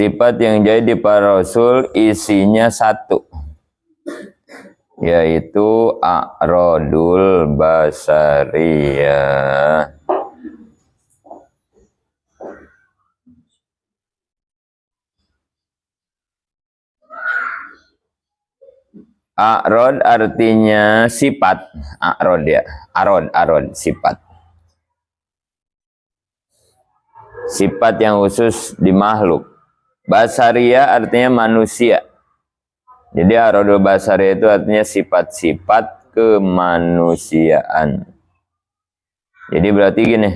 Sifat yang jadi para rasul isinya satu, yaitu a'radul basariyah. A'rad artinya sifat. A'rad ya. Arad sifat. Sifat yang khusus di makhluk. Basariyah artinya manusia. Jadi a'radul basariyah itu artinya sifat-sifat kemanusiaan. Jadi berarti gini.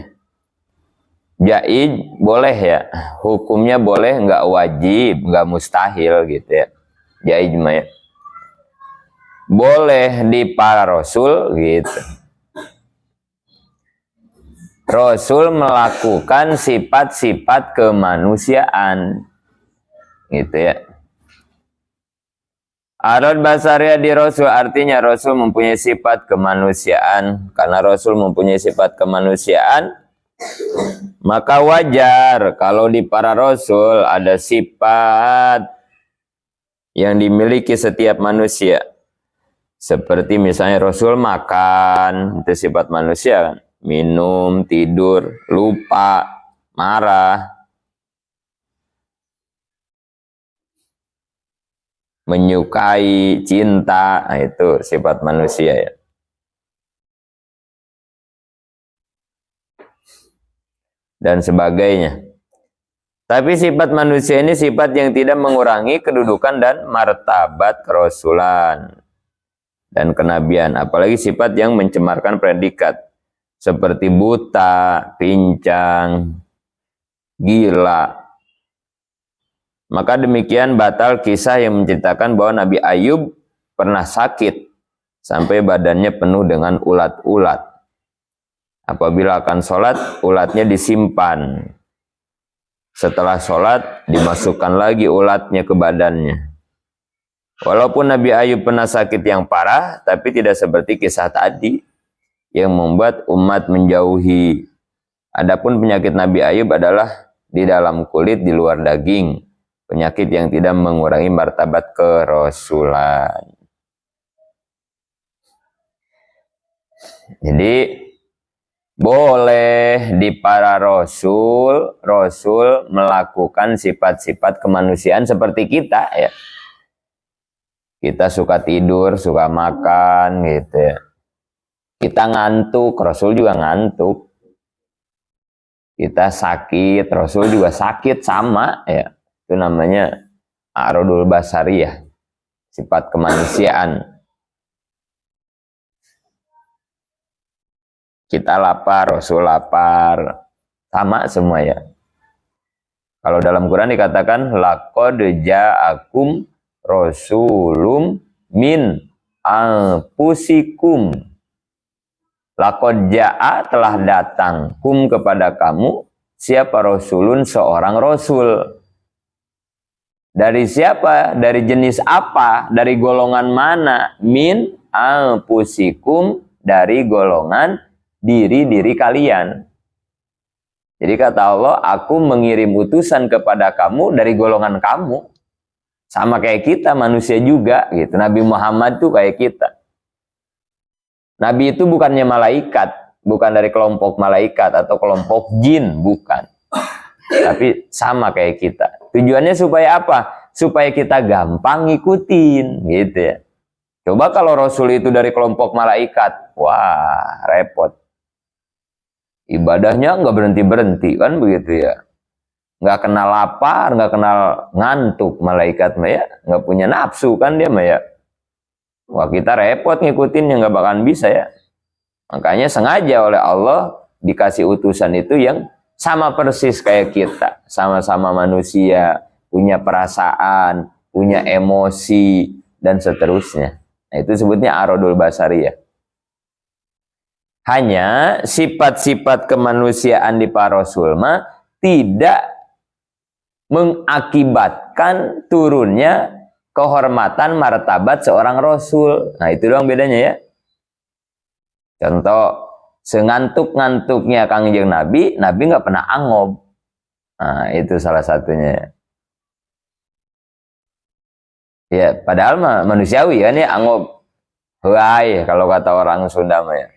Jaiz boleh ya. Hukumnya boleh, nggak wajib, nggak mustahil gitu ya. Jaiz mah ya. Boleh di para rasul gitu. Rasul melakukan sifat-sifat kemanusiaan gitu ya. A'rad basariyah di rasul artinya rasul mempunyai sifat kemanusiaan. Karena rasul mempunyai sifat kemanusiaan, maka wajar kalau di para rasul ada sifat yang dimiliki setiap manusia. Seperti misalnya Rasul makan, itu sifat manusia kan. Minum, tidur, lupa, marah, menyukai, cinta, nah itu sifat manusia ya. Dan sebagainya. Tapi sifat manusia ini sifat yang tidak mengurangi kedudukan dan martabat kerasulan dan kenabian, apalagi sifat yang mencemarkan predikat seperti buta, pincang, gila. Maka demikian batal kisah yang menceritakan bahwa Nabi Ayub pernah sakit sampai badannya penuh dengan ulat-ulat. Apabila akan sholat, ulatnya disimpan. Setelah sholat, dimasukkan lagi ulatnya ke badannya. Walaupun Nabi Ayub pernah sakit yang parah, tapi tidak seperti kisah tadi yang membuat umat menjauhi. Adapun penyakit Nabi Ayub adalah di dalam kulit, di luar daging. Penyakit yang tidak mengurangi martabat kerasulan. Jadi boleh di para rasul melakukan sifat-sifat kemanusiaan seperti kita ya. Kita suka tidur, suka makan gitu ya. Kita ngantuk, Rasul juga ngantuk. Kita sakit, Rasul juga sakit, sama ya. Itu namanya a'radul basariyah, sifat kemanusiaan. Kita lapar, Rasul lapar, sama semua ya. Kalau dalam Quran dikatakan laqad ja'akum rasulum min anfusikum. Laqad ja'a telah datang kum kepada kamu siapa rasulun seorang rasul. Dari siapa? Dari jenis apa? Dari golongan mana? Min anfusikum, dari golongan diri-diri kalian. Jadi kata Allah, aku mengirim utusan kepada kamu dari golongan kamu. Sama kayak kita, manusia juga gitu. Nabi Muhammad tuh kayak kita. Nabi itu bukannya malaikat, bukan dari kelompok malaikat atau kelompok jin, bukan. Tapi sama kayak kita. Tujuannya supaya apa? Supaya kita gampang ngikutin gitu ya. Coba kalau Rasul itu dari kelompok malaikat, wah repot. Ibadahnya nggak berhenti-berhenti kan begitu ya. Nggak kenal lapar, nggak kenal ngantuk malaikat mah ya, nggak punya nafsu kan dia mah ya. Wah kita repot ngikutinnya, nggak bakalan bisa ya. Makanya sengaja oleh Allah dikasih utusan itu yang sama persis kayak kita, sama-sama manusia, punya perasaan, punya emosi dan seterusnya. Nah, itu sebutnya a'radul basariyah. Hanya sifat-sifat kemanusiaan di para rasul mah tidak mengakibatkan turunnya kehormatan martabat seorang rasul. Nah itu doang bedanya ya. Contoh, sengantuk-ngantuknya Kangjeng Nabi, Nabi nggak pernah angob. Nah itu salah satunya. Ya, padahal mah manusiawi kan ya, angob. Huai kalau kata orang Sunda mah ya.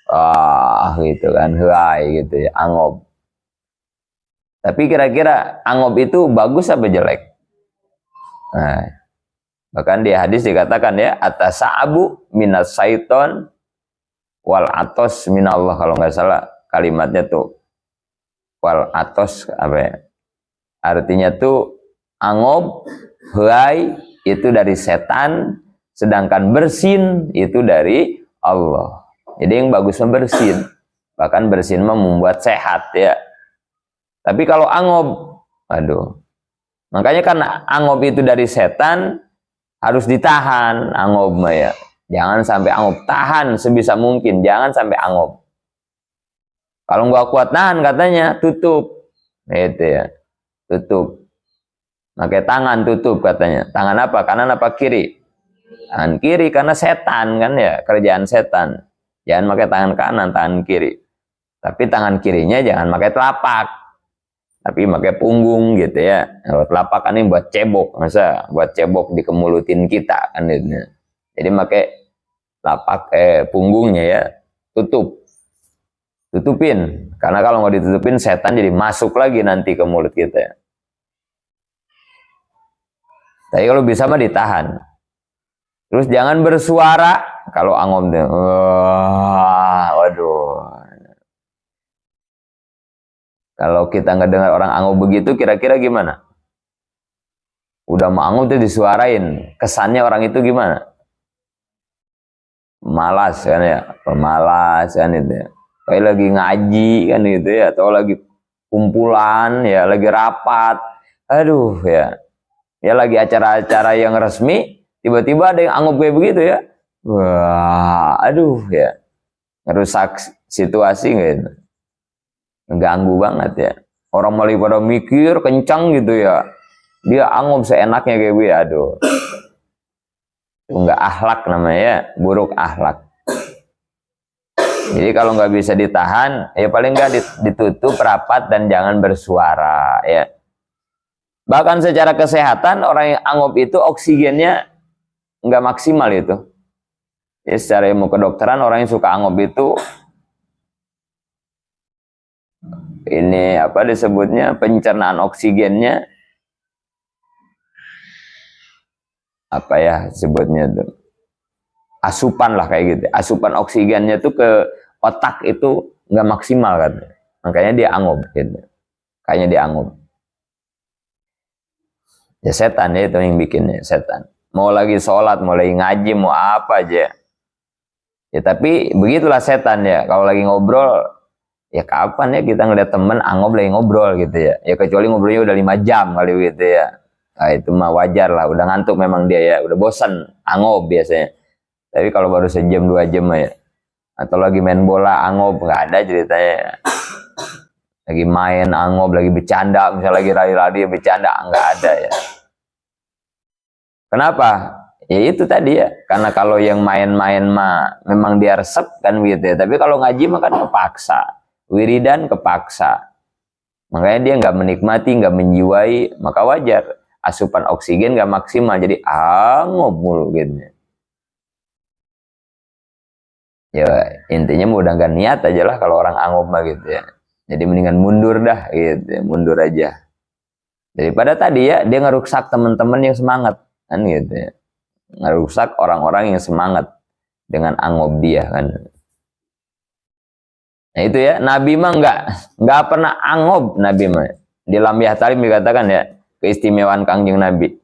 Ah, gitu kan, huai gitu ya, angob. Tapi kira-kira angob itu bagus apa jelek? Nah, bahkan di hadis dikatakan ya, atasabu minas syaiton wal atos minallah, kalau nggak salah kalimatnya tuh. Wal atos apa ya? Artinya tuh angob, huai itu dari setan, sedangkan bersin itu dari Allah. Jadi yang bagus bersin, bahkan bersin membuat sehat ya. Tapi kalau angob, aduh, makanya karena angob itu dari setan, harus ditahan angob ya. Jangan sampai angob, tahan sebisa mungkin, jangan sampai angob. Kalau nggak kuat nahan katanya tutup, itu ya, tutup. Pakai tangan tutup katanya. Tangan apa? Kanan apa kiri? Tangan kiri karena setan kan ya, kerjaan setan. Jangan pakai tangan kanan, tangan kiri. Tapi tangan kirinya jangan pakai telapak, tapi pakai punggung gitu ya. Kalau telapak kan ini buat cebok, masa buat cebok dikemulutin kita kan gitu. Jadi pakai telapak punggungnya ya, tutupin. Karena kalau nggak ditutupin setan jadi masuk lagi nanti ke mulut kita ya. Tapi kalau bisa mah ditahan. Terus jangan bersuara kalau angob tuh. Waduh. Kalau kita nggak dengar orang angob begitu, kira-kira gimana? Udah mau angob tuh disuarain. Kesannya orang itu gimana? Malas kan ya, pemalas kan itu ya. Kayak lagi ngaji kan gitu ya, atau lagi kumpulan ya, lagi rapat. Aduh ya. Ya lagi acara-acara yang resmi, tiba-tiba ada yang anggap kayak begitu ya. Wah, aduh ya. Ngerusak situasi gitu. Ngeganggu banget ya. Orang malah pada mikir kencang gitu ya. Dia anggap seenaknya kayak begitu. Aduh. Enggak akhlak namanya ya, buruk akhlak. Jadi kalau nggak bisa ditahan, ya paling nggak ditutup rapat dan jangan bersuara ya. Bahkan secara kesehatan orang yang angob itu oksigennya nggak maksimal itu. Ya, secara ilmu kedokteran orang yang suka angob itu ini apa disebutnya, pencernaan oksigennya apa ya sebutnya itu, asupan lah kayak gitu. Asupan oksigennya tuh ke otak itu nggak maksimal kan. Makanya dia angob gitu. Kayaknya dia angob. Ya setan ya itu yang bikinnya, setan. Mau lagi sholat, mau lagi ngaji, mau apa aja. Ya tapi begitulah setan ya. Kalau lagi ngobrol, ya kapan ya kita ngeliat temen angob lagi ngobrol gitu ya. Ya kecuali ngobrolnya udah 5 jam kali gitu ya. Nah, itu mah wajar lah, udah ngantuk memang dia ya. Udah bosan angob biasanya. Tapi kalau baru sejam 2 jam ya. Atau lagi main bola angob, nggak ada ceritanya. Lagi main angob, lagi bercanda, misalnya lagi lari-lari bercanda, nggak ada ya. Kenapa? Ya itu tadi ya, karena kalau yang main-main mah memang dia resep kan gitu ya. Tapi kalau ngaji mah kan kepaksa, wiridan kepaksa. Makanya dia nggak menikmati, nggak menjiwai, maka wajar. Asupan oksigen nggak maksimal, jadi angob mulu gitu. Ya intinya udah nggak niat aja lah kalau orang angob mah gitu ya. Jadi mendingan mundur dah gitu ya, mundur aja. Daripada tadi ya dia ngerusak teman-teman yang semangat kan gitu ya. Ngerusak orang-orang yang semangat dengan angob dia kan. Nah itu ya, Nabi mah nggak pernah angob. Nabi mah di Lam Yahtalim dikatakan ya, keistimewaan Kangjeng Nabi.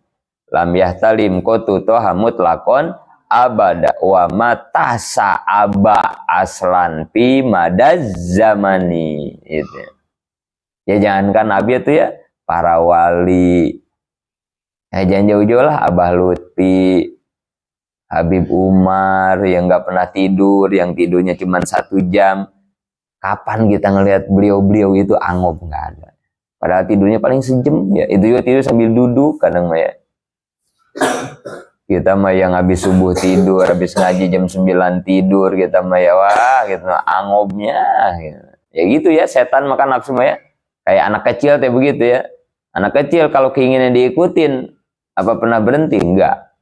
Lam Yahtalim kotu tohamut lakon abada wa matasa aba aslan fi madaz zamani itu. Ya jangankan Nabi itu ya, para wali. Ya jangan jauh-jauh lah, Abah Lutfi, Habib Umar yang nggak pernah tidur, yang tidurnya cuma 1 jam. Kapan kita ngelihat beliau-beliau itu angob? Nggak ada. Padahal tidurnya paling sejam ya. Itu juga tidur sambil duduk kadang ya. Kita mah yang habis subuh tidur, habis ngaji jam 9 tidur, kita mah ya wah gitu angobnya gitu. Ya gitu ya, setan makan nafsu mah ya. Kayak anak kecil kayak begitu ya. Anak kecil kalau keinginan diikutin, apa pernah berhenti? Enggak.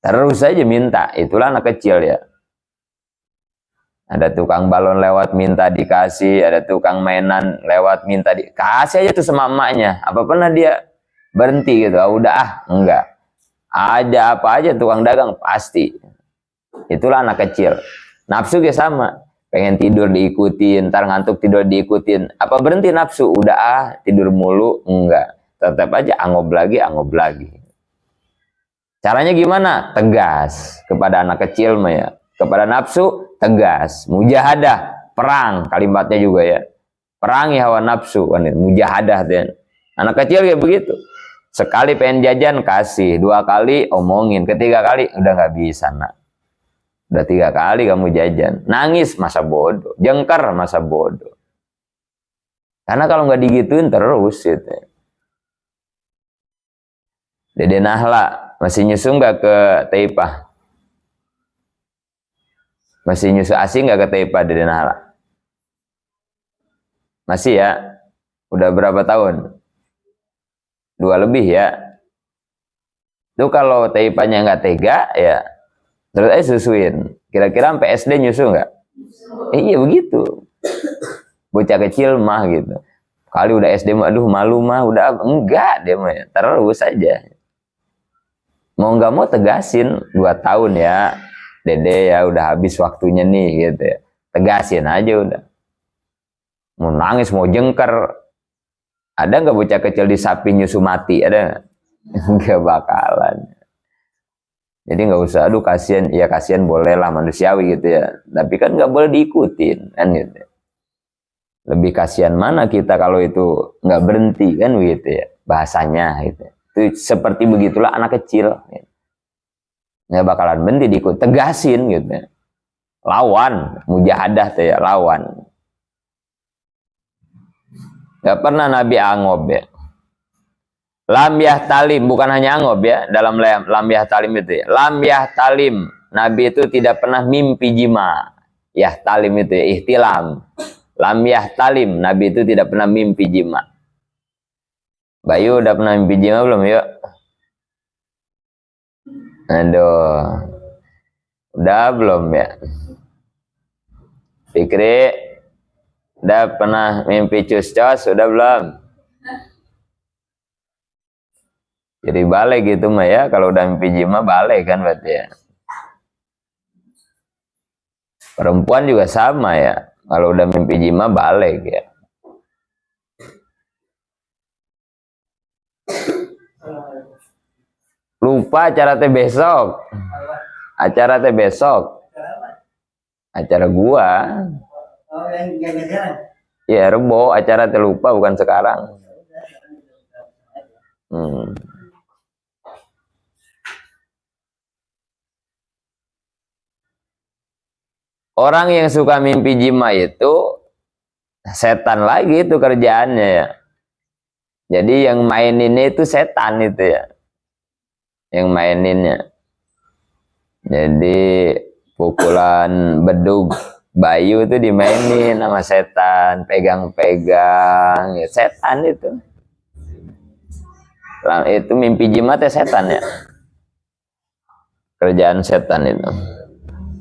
Terus saja minta, itulah anak kecil ya. Ada tukang balon lewat minta dikasih, ada tukang mainan lewat minta dikasih aja tuh sama emaknya. Apa pernah dia berhenti gitu? Enggak. Ada apa aja tukang dagang pasti. Itulah anak kecil. Nafsu juga sama. Pengen tidur diikutin, ntar ngantuk tidur diikutin. Apa berhenti nafsu? Tidur mulu? Enggak. Tetap aja angob lagi. Caranya gimana? Tegas kepada anak kecil mah ya. Kepada nafsu tegas, mujahadah, perang kalimatnya juga ya. Perangi hawa nafsu, mujahadah dan anak kecil kayak begitu. Sekali pengen jajan kasih, 2 kali omongin, ketiga kali udah nggak bisa nak. Udah 3 kali kamu jajan, nangis masa bodoh, jengkar masa bodoh. Karena kalau nggak digituin terus gitu. Dede Nahla masih nyusu nggak ke Taipah? Masih nyusu asing nggak ke Taipah Dede Nahla? Masih ya? Udah berapa tahun? 2 lebih ya? Itu kalau Taipahnya nggak tega ya, terus aja susuin. Kira-kira sampai SD nyusu nggak? Iya begitu. Bocah kecil mah gitu. Kali udah SD mah, aduh malu mah, udah enggak dia mah ya. Terus aja. Mau nggak mau tegasin 2 tahun ya. Dede ya udah habis waktunya nih gitu ya. Tegasin aja udah. Mau nangis, mau jengker. Ada nggak bocah kecil disapi nyusu mati? Ada nggak bakalan. Jadi nggak usah, aduh kasihan. Ya kasihan boleh lah manusiawi gitu ya. Tapi kan nggak boleh diikutin kan gitu. Lebih kasihan mana kita kalau itu nggak berhenti kan gitu ya. Bahasanya gitu. Itu seperti begitulah anak kecil. Gitu. Nggak bakalan berhenti diikut, tegasin gitu. Lawan, mujahadah tuh ya, lawan. Nggak pernah Nabi angob ya. Lam yahtalim, bukan hanya angob ya, dalam lam yahtalim itu ya. Lam yahtalim, Nabi itu tidak pernah mimpi jima. Yahtalim itu ya, ihtilam. Lam yahtalim, Nabi itu tidak pernah mimpi jima. Bayu udah pernah mimpi jima belum yuk? Aduh, udah belum ya? Fikri, udah pernah mimpi cus-cos, udah belum? Jadi balik gitu mah ya, kalau udah mimpi jima balik kan berarti ya. Perempuan juga sama ya, kalau udah mimpi jima balik ya. Lupa acara teh besok. Acara teh besok. Acara gua. Ya Rebo, acara teh lupa bukan sekarang. Orang yang suka mimpi jima itu setan lagi itu kerjaannya ya. Jadi yang maininnya itu setan itu ya. Yang maininnya. Jadi pukulan bedug Bayu itu dimainin sama setan, pegang-pegang, ya setan itu. Itu mimpi jimat ya setan ya. Kerjaan setan itu.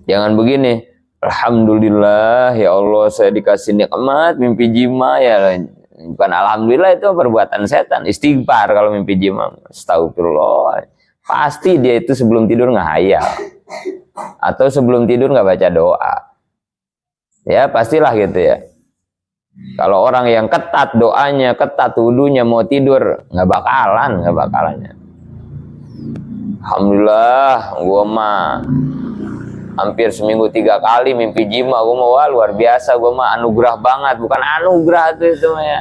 Jangan begini, alhamdulillah ya Allah saya dikasih nikmat mimpi jima ya. Bukan alhamdulillah, itu perbuatan setan. Istighfar kalau mimpi jima. Astagfirullah. Pasti dia itu sebelum tidur ngehayal. Atau sebelum tidur nggak baca doa. Ya pastilah gitu ya. Kalau orang yang ketat doanya, ketat wudunya, mau tidur nggak bakalan ya. Alhamdulillah, gua mah hampir seminggu 3 kali mimpi jima. Gua mah wah luar biasa, gua mah anugerah banget. Bukan anugerah tuh itu mah ya.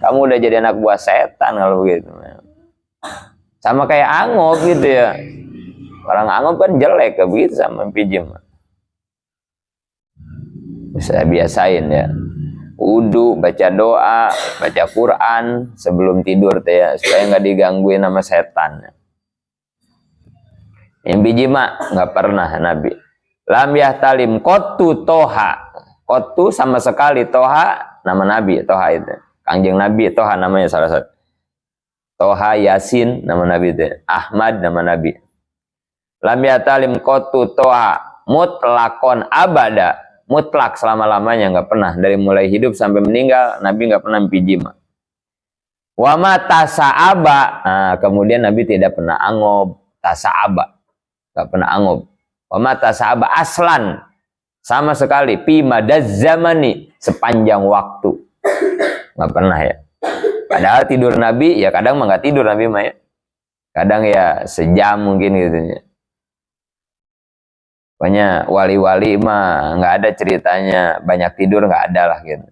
Kamu udah jadi anak buah setan kalau begitu. Sama kayak angob gitu ya. Orang angob kan jelek begitu sama mimpi jima. Bisa biasain ya. Wudu, baca doa, baca Quran sebelum tidur teh ya, supaya nggak digangguin sama setan. Mimpi jima nggak pernah Nabi. Lam yahtalim qottu toha. Qottu sama sekali, toha nama Nabi, toha itu. Kangjeng Nabi toha namanya salah satu. Toha Yasin nama Nabi itu. Ahmad nama Nabi. lam yatalim qatu toha mutlakon abada, mutlak selama-lamanya, nggak pernah, dari mulai hidup sampai meninggal Nabi nggak pernah mimpi jima. Wa ma tasa'aba, nah, kemudian Nabi tidak pernah angob, tasa'aba, nggak pernah angob. Wa ma tasa'aba aslan, sama sekali, fi madaz zamani, sepanjang waktu, nggak pernah ya. Padahal tidur Nabi ya kadang mah nggak tidur Nabi mah ya, kadang ya sejam mungkin gitu ya. Pokoknya wali-wali mah nggak ada ceritanya banyak tidur, nggak ada lah gitu.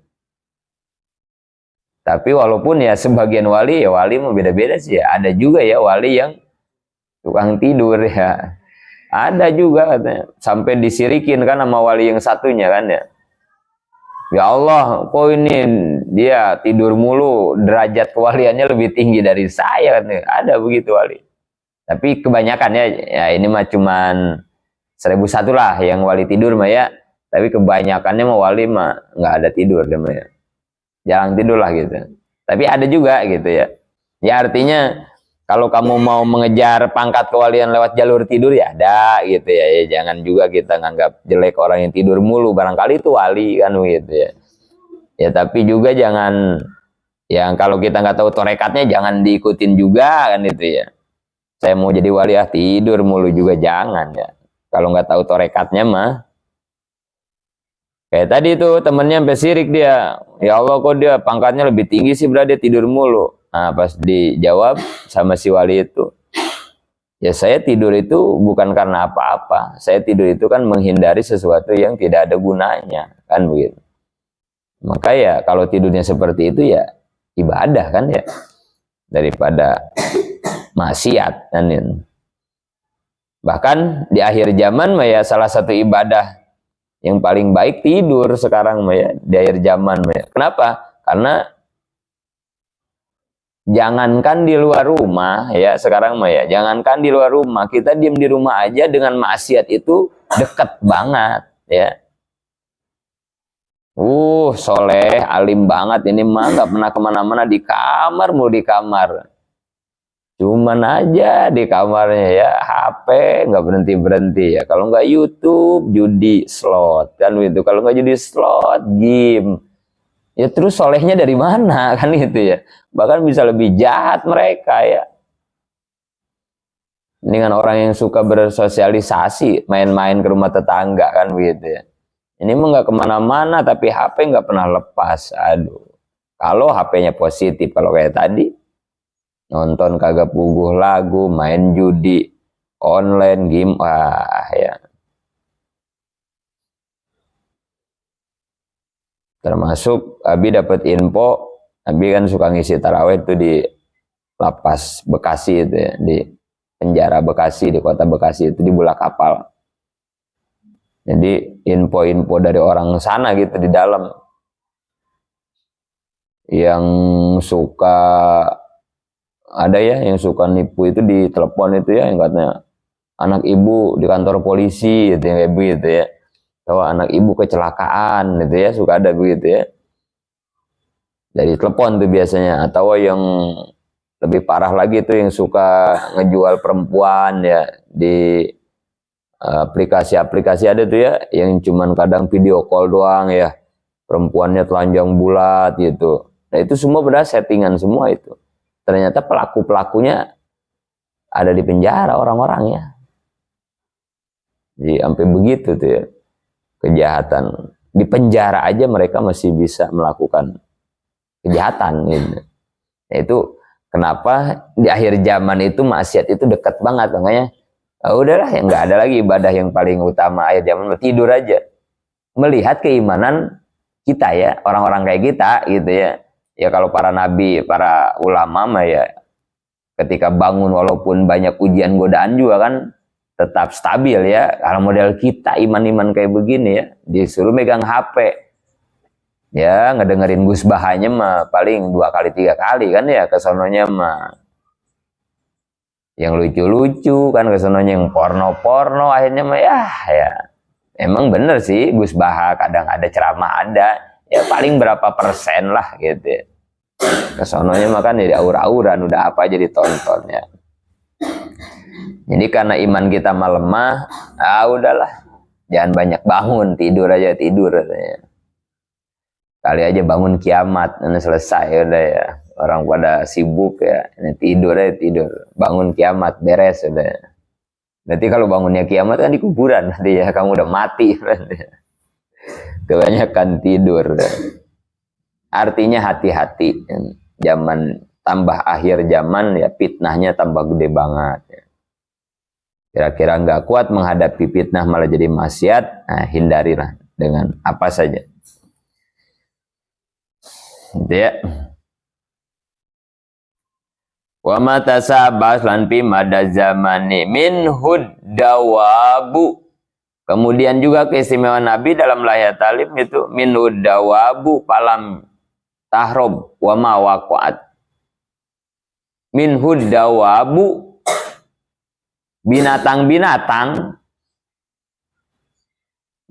Tapi walaupun ya sebagian wali ya wali mah beda-beda sih ya. Ada juga ya wali yang tukang tidur ya. Ada juga katanya. Sampai disirikin kan sama wali yang satunya kan ya. Ya Allah, kok ini dia tidur mulu, derajat kewaliannya lebih tinggi dari saya katanya. Ada begitu wali. Tapi kebanyakan ya ini mah cuman 1001 lah yang wali tidur mah ya. Tapi kebanyakannya mah wali mah nggak ada tidur dia mah ya. Jarang tidur lah gitu. Tapi ada juga gitu ya. Ya artinya kalau kamu mau mengejar pangkat kewalian lewat jalur tidur ya ada gitu ya. Ya jangan juga kita nganggap jelek orang yang tidur mulu. Barangkali itu wali kan gitu ya. Ya tapi juga jangan, yang kalau kita nggak tahu torekatnya jangan diikutin juga kan itu ya. Saya mau jadi wali tidur mulu juga jangan ya. Kalau nggak tahu torekatnya mah. Kayak tadi tuh temennya sampai sirik dia, ya Allah kok dia pangkatnya lebih tinggi sih berarti dia tidur mulu. Nah pas dijawab sama si wali itu, ya saya tidur itu bukan karena apa-apa, saya tidur itu kan menghindari sesuatu yang tidak ada gunanya, kan begitu. Maka ya kalau tidurnya seperti itu ya ibadah kan ya, daripada maksiat kan ya. Bahkan di akhir zaman mah ya salah satu ibadah yang paling baik tidur sekarang mah ya, di akhir zaman mah ya. Kenapa? Karena jangankan di luar rumah ya sekarang mah ya, jangankan di luar rumah, kita diam di rumah aja dengan maksiat itu dekat banget ya. Soleh, alim banget ini mah, nggak pernah kemana-mana, di kamar mulu, di kamar. Cuman aja di kamarnya ya, HP nggak berhenti-berhenti ya. Kalau nggak YouTube, judi, slot kan gitu. Kalau nggak judi, slot, game. Ya terus solehnya dari mana kan gitu ya. Bahkan bisa lebih jahat mereka ya. Ini kan orang yang suka bersosialisasi, main-main ke rumah tetangga kan begitu ya. Ini mah nggak kemana-mana tapi HP nggak pernah lepas. Aduh. Kalau HP-nya positif, kalau kayak tadi, nonton kagak puguh lagu, main judi online, game, ya. Termasuk Abi dapat info, Abi kan suka ngisi taraweh itu di lapas Bekasi itu ya, di penjara Bekasi, di kota Bekasi itu, di Bulak Kapal. Jadi info-info dari orang sana gitu di dalam yang suka, ada ya yang suka nipu itu di telepon itu ya, yang katanya anak ibu di kantor polisi gitu ya, begitu ya, atau anak ibu kecelakaan gitu ya, suka ada begitu ya dari telepon tuh biasanya. Atau yang lebih parah lagi itu yang suka ngejual perempuan ya di aplikasi-aplikasi ada tuh ya, yang cuman kadang video call doang ya, perempuannya telanjang bulat gitu. Nah itu semua benar settingan semua itu. Ternyata pelaku-pelakunya ada di penjara orang-orangnya. Jadi sampai begitu tuh ya, kejahatan. Di penjara aja mereka masih bisa melakukan kejahatan gitu. Nah, itu kenapa di akhir zaman itu maksiat itu dekat banget, makanya udahlah ya, nggak ada lagi ibadah yang paling utama akhir zaman, tidur aja. Melihat keimanan kita ya, orang-orang kayak kita gitu ya. Ya kalau para nabi, para ulama mah ya ketika bangun walaupun banyak ujian godaan juga kan tetap stabil ya. Kalau model kita iman-iman kayak begini ya, disuruh megang HP ya, ngedengerin Gus Bahanya mah paling 2 kali 3 kali kan ya, kesononya mah yang lucu-lucu kan, kesononya yang porno-porno, akhirnya mah ya emang bener sih Gus Baha kadang ada ceramah, ada ya paling berapa persen lah gitu ya. Kesononya makan jadi aur-auran, udah apa aja ditonton ya. Jadi karena iman kita melemah, udahlah, jangan banyak bangun, tidur aja tidur. Kali aja bangun kiamat, ini selesai udah ya. Orang pada sibuk ya, ini tidur aja tidur. Bangun kiamat, beres udah. Nanti kalau bangunnya kiamat kan di kuburan nanti ya, kamu udah mati. Kebanyakan tidur. Artinya hati-hati. Zaman tambah akhir zaman ya, fitnahnya tambah gede banget. Kira-kira nggak kuat menghadapi fitnah malah jadi maksiat, nah hindarilah dengan apa saja. Gitu ya. Wa mata sabas lan pi mada zamani min huddawabu. Kemudian juga keistimewaan Nabi dalam layat talim itu min huddawabu palam tahrob wa ma waqa'at. Min huddawabu, binatang-binatang,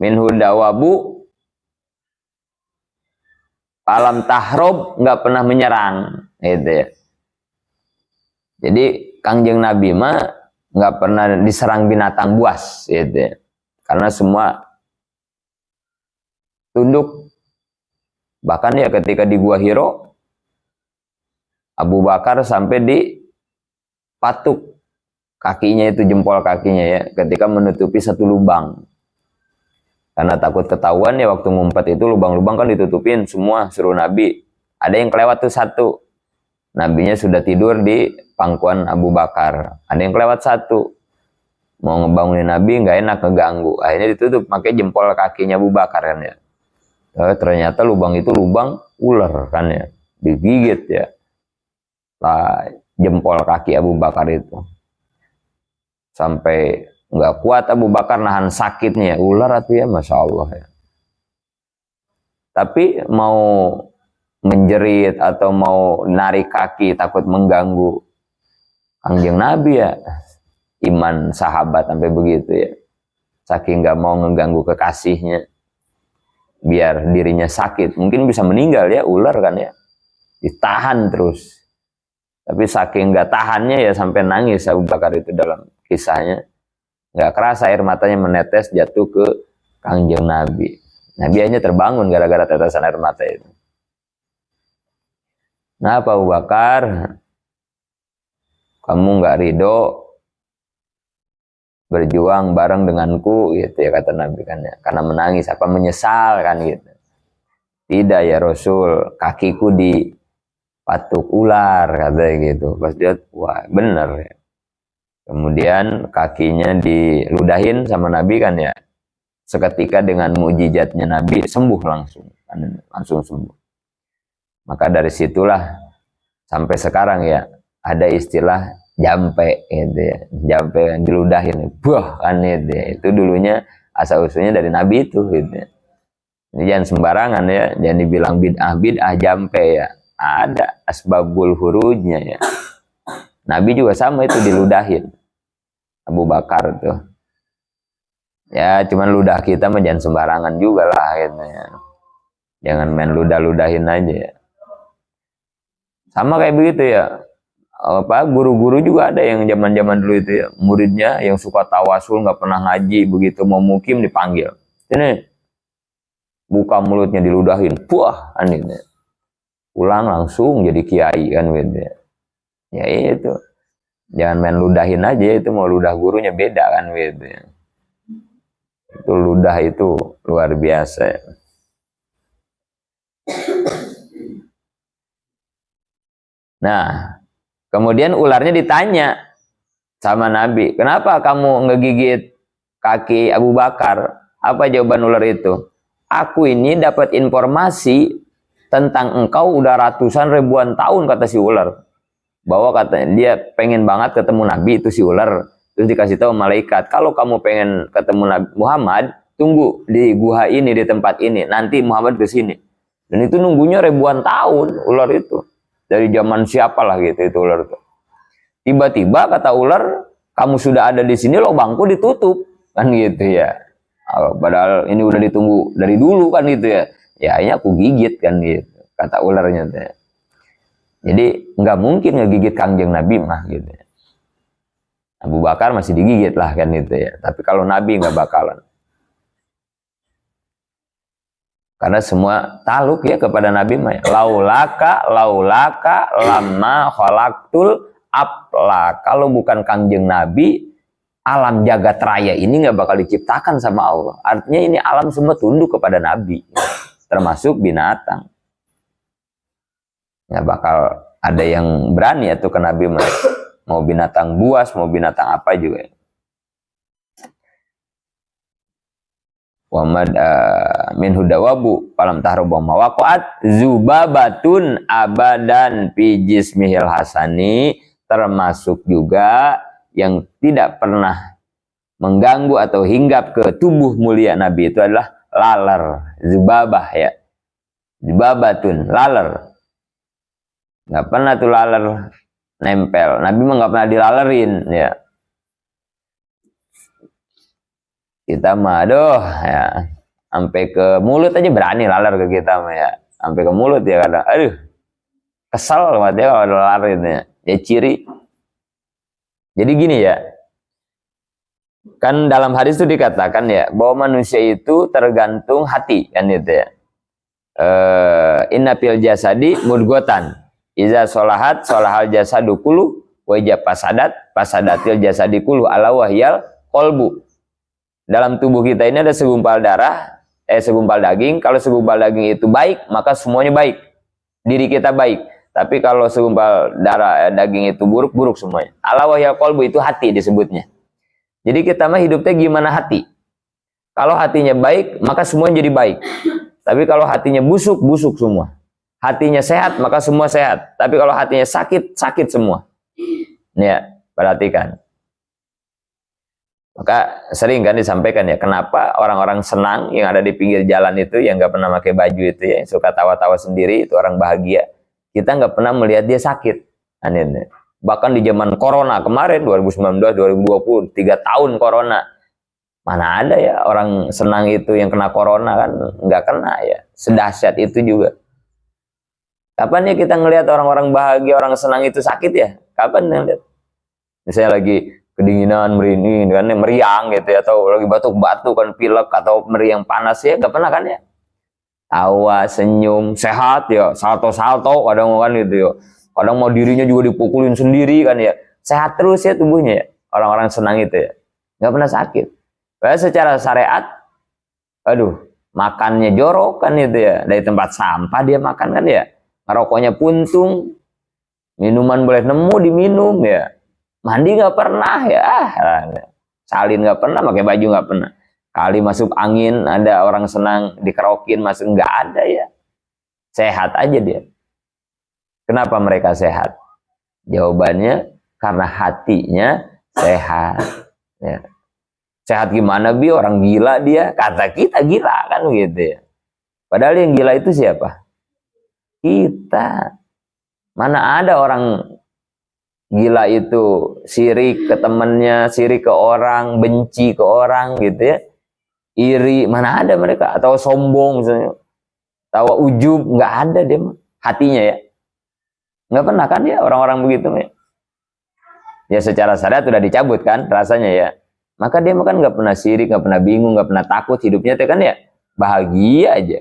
min hudawabu, alam tahrob nggak pernah menyerang, gitu ya. Jadi Kangjeng Nabi mah nggak pernah diserang binatang buas, gitu ya. Karena semua tunduk. Bahkan ya ketika di Gua Hiro, Abu Bakar sampai di patuk kakinya itu, jempol kakinya ya, ketika menutupi satu lubang. Karena takut ketahuan ya, waktu ngumpet itu lubang-lubang kan ditutupin semua, suruh Nabi. Ada yang kelewat tuh satu. Nabinya sudah tidur di pangkuan Abu Bakar. Ada yang kelewat satu. Mau ngebangunin Nabi nggak enak, keganggu. Akhirnya ditutup pakai jempol kakinya Abu Bakar kan ya. Ternyata lubang itu lubang ular kan ya. Digigit ya. Jempol kaki Abu Bakar itu. Sampai nggak kuat Abu Bakar nahan sakitnya, ular atau ya, Masya Allah ya. Tapi mau menjerit atau mau narik kaki takut mengganggu Kangjeng Nabi ya, iman sahabat sampai begitu ya, saking nggak mau mengganggu kekasihnya biar dirinya sakit, mungkin bisa meninggal ya, ular kan ya, ditahan terus. Tapi saking nggak tahannya ya sampai nangis Abu Bakar itu dalam kisahnya. Nggak kerasa air matanya menetes jatuh ke Kangjeng Nabi. Nabi hanya terbangun gara-gara tetesan air mata itu. Nah, Abu Bakar, kamu nggak ridho berjuang bareng denganku, gitu ya kata Nabi kan ya. Karena menangis, apa menyesal kan gitu. Tidak ya Rasul, kakiku dipatuk ular katanya gitu. Pas dia, wah bener ya. Kemudian kakinya diludahin sama Nabi kan ya. Seketika dengan mukjizatnya Nabi sembuh langsung, langsung sembuh. Maka dari situlah sampai sekarang ya ada istilah jampe gitu ya. Jampe yang diludahin, buah kan gitu ya. Itu dulunya asal usulnya dari Nabi itu gitu ya. Ini jangan sembarangan ya, jangan dibilang bid'ah jampe ya. Ada asbabul hurujnya ya. Nabi juga sama itu diludahin. Abu Bakar tuh. Ya cuman ludah kita mah jangan sembarangan juga lah gitu ya. Jangan main ludah-ludahin aja ya. Sama kayak begitu ya. Apa guru-guru juga ada yang zaman-zaman dulu itu ya, muridnya yang suka tawasul nggak pernah ngaji, begitu mau mukim dipanggil. Ini buka mulutnya diludahin. Wah, anehnya. Pulang langsung jadi kiai kan gitu ya. Ya itu. Jangan main ludahin aja, itu mau ludah gurunya beda kan gitu ya. Itu ludah itu luar biasa ya. Nah, kemudian ularnya ditanya sama Nabi, kenapa kamu ngegigit kaki Abu Bakar? Apa jawaban ular itu? Aku ini dapat informasi tentang engkau udah ratusan ribuan tahun, kata si ular. Bahwa katanya dia pengen banget ketemu Nabi itu si ular. Terus dikasih tahu malaikat, kalau kamu pengen ketemu Nabi Muhammad, tunggu di gua ini, di tempat ini. Nanti Muhammad ke sini. Dan itu nunggunya ribuan tahun ular itu. Dari zaman siapalah gitu itu ular itu. Tiba-tiba kata ular, kamu sudah ada di sini, lubangku ditutup kan gitu ya. Padahal ini udah ditunggu dari dulu kan gitu ya. Ya akhirnya aku gigit kan gitu kata ularnya tuh. Jadi nggak mungkin ngegigit Kangjeng Nabi mah gitu. Abu Bakar masih digigit lah kan itu ya. Tapi kalau Nabi nggak bakalan. Karena semua taluk ya kepada Nabi mah. Laulaka lama khalaqtul apla. Kalau bukan Kangjeng Nabi, alam jagat raya ini nggak bakal diciptakan sama Allah. Artinya ini alam semua tunduk kepada Nabi, termasuk binatang. Nggak bakal ada yang berani atau ke Nabi mah. Mau binatang buas, mau binatang apa juga. Muhammad min hudawabu falam tahrubu mawaqat zubabatun abadan fi jismihil hasani, termasuk juga yang tidak pernah mengganggu atau hinggap ke tubuh mulia Nabi itu adalah laler, zubabah ya. Zubabatun, laler. Nggak pernah tuh laler nempel. Nabi mah nggak pernah dilalerin ya. Kita mah aduh ya, sampai ke mulut aja berani laler ke kita mah ya. Sampai ke mulut ya kadang. Aduh. Kesel banget ya kalau ada lalerin ya. Ya ciri. Jadi gini ya. Kan dalam hadis itu dikatakan ya bahwa manusia itu tergantung hati kan itu ya. Inna fil jasadi mudghatan. Iza sholahat sholahal jasadu kullu wa ija fasadatil jasadi kullu ala wahyal qalbu. Dalam tubuh kita ini ada segumpal darah, segumpal daging. Kalau segumpal daging itu baik, maka semuanya baik. Diri kita baik. Tapi kalau segumpal darah daging itu buruk, buruk semuanya. Ala wahyal qalbu itu hati disebutnya. Jadi kita mah hidupnya gimana hati. Kalau hatinya baik, maka semuanya jadi baik. Tapi kalau hatinya busuk, busuk semua. Hatinya sehat, maka semua sehat. Tapi kalau hatinya sakit, sakit semua. Ya, perhatikan. Maka sering kan disampaikan ya, kenapa orang-orang senang yang ada di pinggir jalan itu, yang nggak pernah pakai baju itu ya, yang suka tawa-tawa sendiri, itu orang bahagia. Kita nggak pernah melihat dia sakit. Aneh. Bahkan di zaman corona kemarin, 2019, 2020, 3 tahun corona. Mana ada ya orang senang itu yang kena corona kan, nggak kena ya. Sedahsyat itu juga. Kapan ya kita ngelihat orang-orang bahagia, orang senang itu sakit ya? Kapan ngelihat? Misalnya lagi kedinginan, merinding, kan meriang gitu ya, atau lagi batuk-batuk kan pilek atau meriang panas ya, nggak pernah kan ya? Tawa, senyum, sehat ya, salto-salto kadang kan gitu ya. Kadang mau dirinya juga dipukulin sendiri kan ya. Sehat terus ya tubuhnya ya. Orang-orang senang itu ya. Nggak pernah sakit. Padahal secara syariat, aduh, makannya jorok kan itu ya. Dari tempat sampah dia makan kan ya. Ngerokoknya puntung. Minuman boleh nemu diminum ya. Mandi nggak pernah ya. Salin nggak pernah, pakai baju nggak pernah. Kali masuk angin, ada orang senang dikerokin, masuk nggak ada ya. Sehat aja dia. Kenapa mereka sehat? Jawabannya karena hatinya sehat. Ya. Sehat gimana bi? Orang gila dia. Kata kita gila kan gitu ya. Padahal yang gila itu siapa? Kita. Mana ada orang gila itu sirik ke temennya, sirik ke orang, benci ke orang gitu ya. Iri, mana ada mereka. Atau sombong misalnya. Tawa ujub, nggak ada dia. Hatinya ya. Nggak pernah kan ya orang-orang begitu ya. Ya secara syariat sudah dicabut kan rasanya ya. Maka dia kan nggak pernah sirik, nggak pernah bingung, nggak pernah takut, hidupnya kan ya bahagia aja.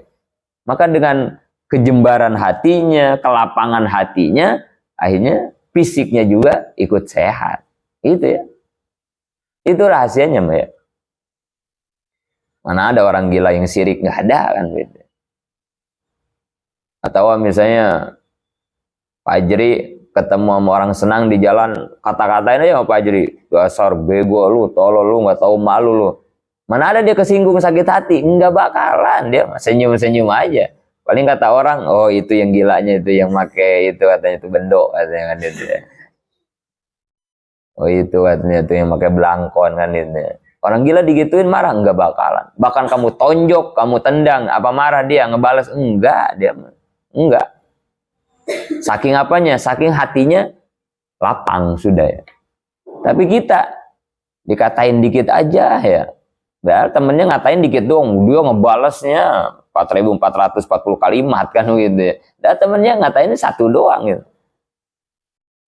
Maka dengan kejembaran hatinya, kelapangan hatinya, akhirnya fisiknya juga ikut sehat. Itu ya. Itu rahasianya Mbak ya. Mana ada orang gila yang sirik, nggak ada kan gitu. Atau misalnya Pak Ajri ketemu sama orang senang di jalan, kata-katain aja sama Pak Ajri, dasar bego lu, tolol lu, nggak tahu malu lu. Mana ada dia kesinggung sakit hati? Nggak bakalan, dia senyum-senyum aja. Paling kata orang, oh itu yang gilanya itu yang make itu katanya itu bendok katanya kan itu. Oh itu katanya itu yang pakai belangkon kan itu. Orang gila digituin marah nggak bakalan. Bahkan kamu tonjok, kamu tendang, apa marah dia ngebales? Enggak, dia enggak. Saking apanya? Saking hatinya lapang sudah ya. Tapi kita dikatain dikit aja ya. Padahal temennya ngatain dikit dong, dia ngebalesnya 4.440 kalimat kan gitu ya. Dan temennya ngatain satu doang gitu.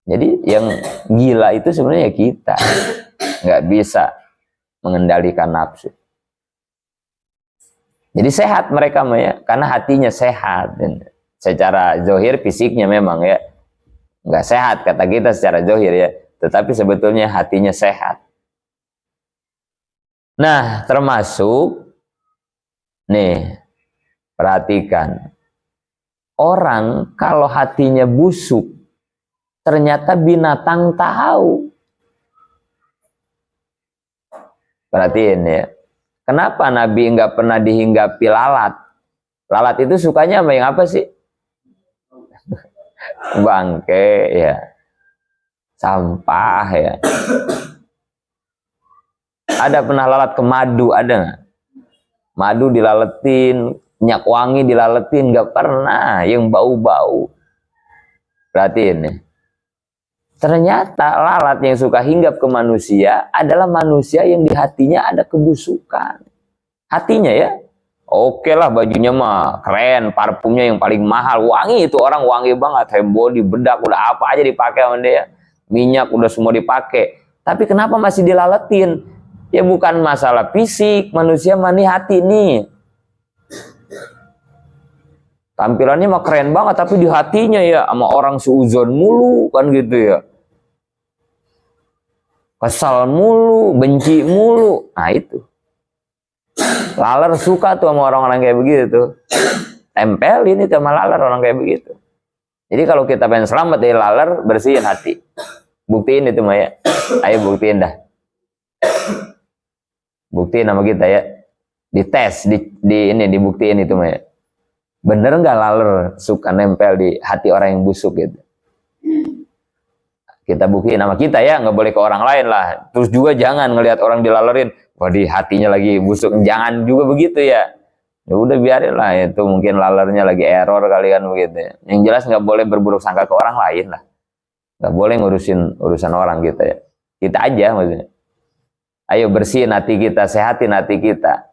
Jadi yang gila itu sebenarnya kita, nggak bisa mengendalikan nafsu. Jadi sehat mereka ya, karena hatinya sehat. Dan secara zohir fisiknya memang ya nggak sehat kata kita secara zohir ya, tetapi sebetulnya hatinya sehat. Nah, termasuk nih, perhatikan, orang kalau hatinya busuk, ternyata binatang tahu. Perhatiin ya. Kenapa Nabi nggak pernah dihinggapi lalat? Lalat itu sukanya sama yang apa sih? Bangke ya. Sampah ya. Ada pernah lalat ke madu, ada nggak? Madu dilaletin, minyak wangi dilaletin, nggak pernah. Yang bau-bau. Perhatiin ya. Ternyata lalat yang suka hinggap ke manusia adalah manusia yang di hatinya ada kebusukan. Hatinya ya, oke lah bajunya mah keren, parfumnya yang paling mahal, wangi itu orang wangi banget, hand body, bedak, udah apa aja dipakai sama dia, minyak udah semua dipakai. Tapi kenapa masih dilaletin? Ya bukan masalah fisik, manusia mah nih hati nih. Tampilannya mah keren banget, tapi di hatinya ya sama orang seuzon mulu kan gitu ya. Kesal mulu, benci mulu. Nah itu. Laler suka tuh sama orang-orang kayak begitu tuh. Tempelin itu sama laler orang kayak begitu. Jadi kalau kita pengen selamat dari laler, bersihin hati. Buktiin itu Maya. Ayo buktiin dah. Buktiin sama kita ya. Dites, ini dibuktiin itu Maya. Bener nggak laler suka nempel di hati orang yang busuk gitu? Kita buktiin sama kita ya, nggak boleh ke orang lain lah. Terus juga jangan ngelihat orang dilalerin, wah di hatinya lagi busuk, jangan juga begitu ya. Ya udah biarin lah, itu mungkin lalernya lagi error kali kan begitu ya. Yang jelas nggak boleh berburuk sangka ke orang lain lah. Nggak boleh ngurusin urusan orang kita ya. Kita aja maksudnya. Ayo bersihin hati kita, sehatin hati kita.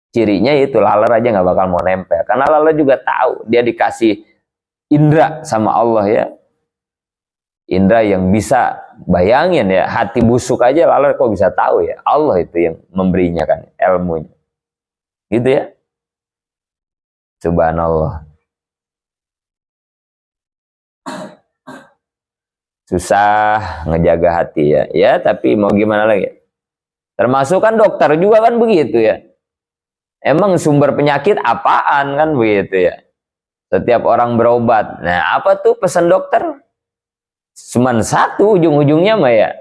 Cirinya itu laler aja nggak bakal mau nempel, karena laler juga tahu dia dikasih indra sama Allah ya, indra yang bisa bayangin ya, hati busuk aja laler kok bisa tahu ya, Allah itu yang memberinya kan ilmunya, gitu ya. Subhanallah. Susah ngejaga hati ya, ya tapi mau gimana lagi? Termasuk kan dokter juga kan begitu ya. Emang sumber penyakit apaan kan begitu ya. Setiap orang berobat. Nah apa tuh pesan dokter? Cuman satu ujung-ujungnya mah ya.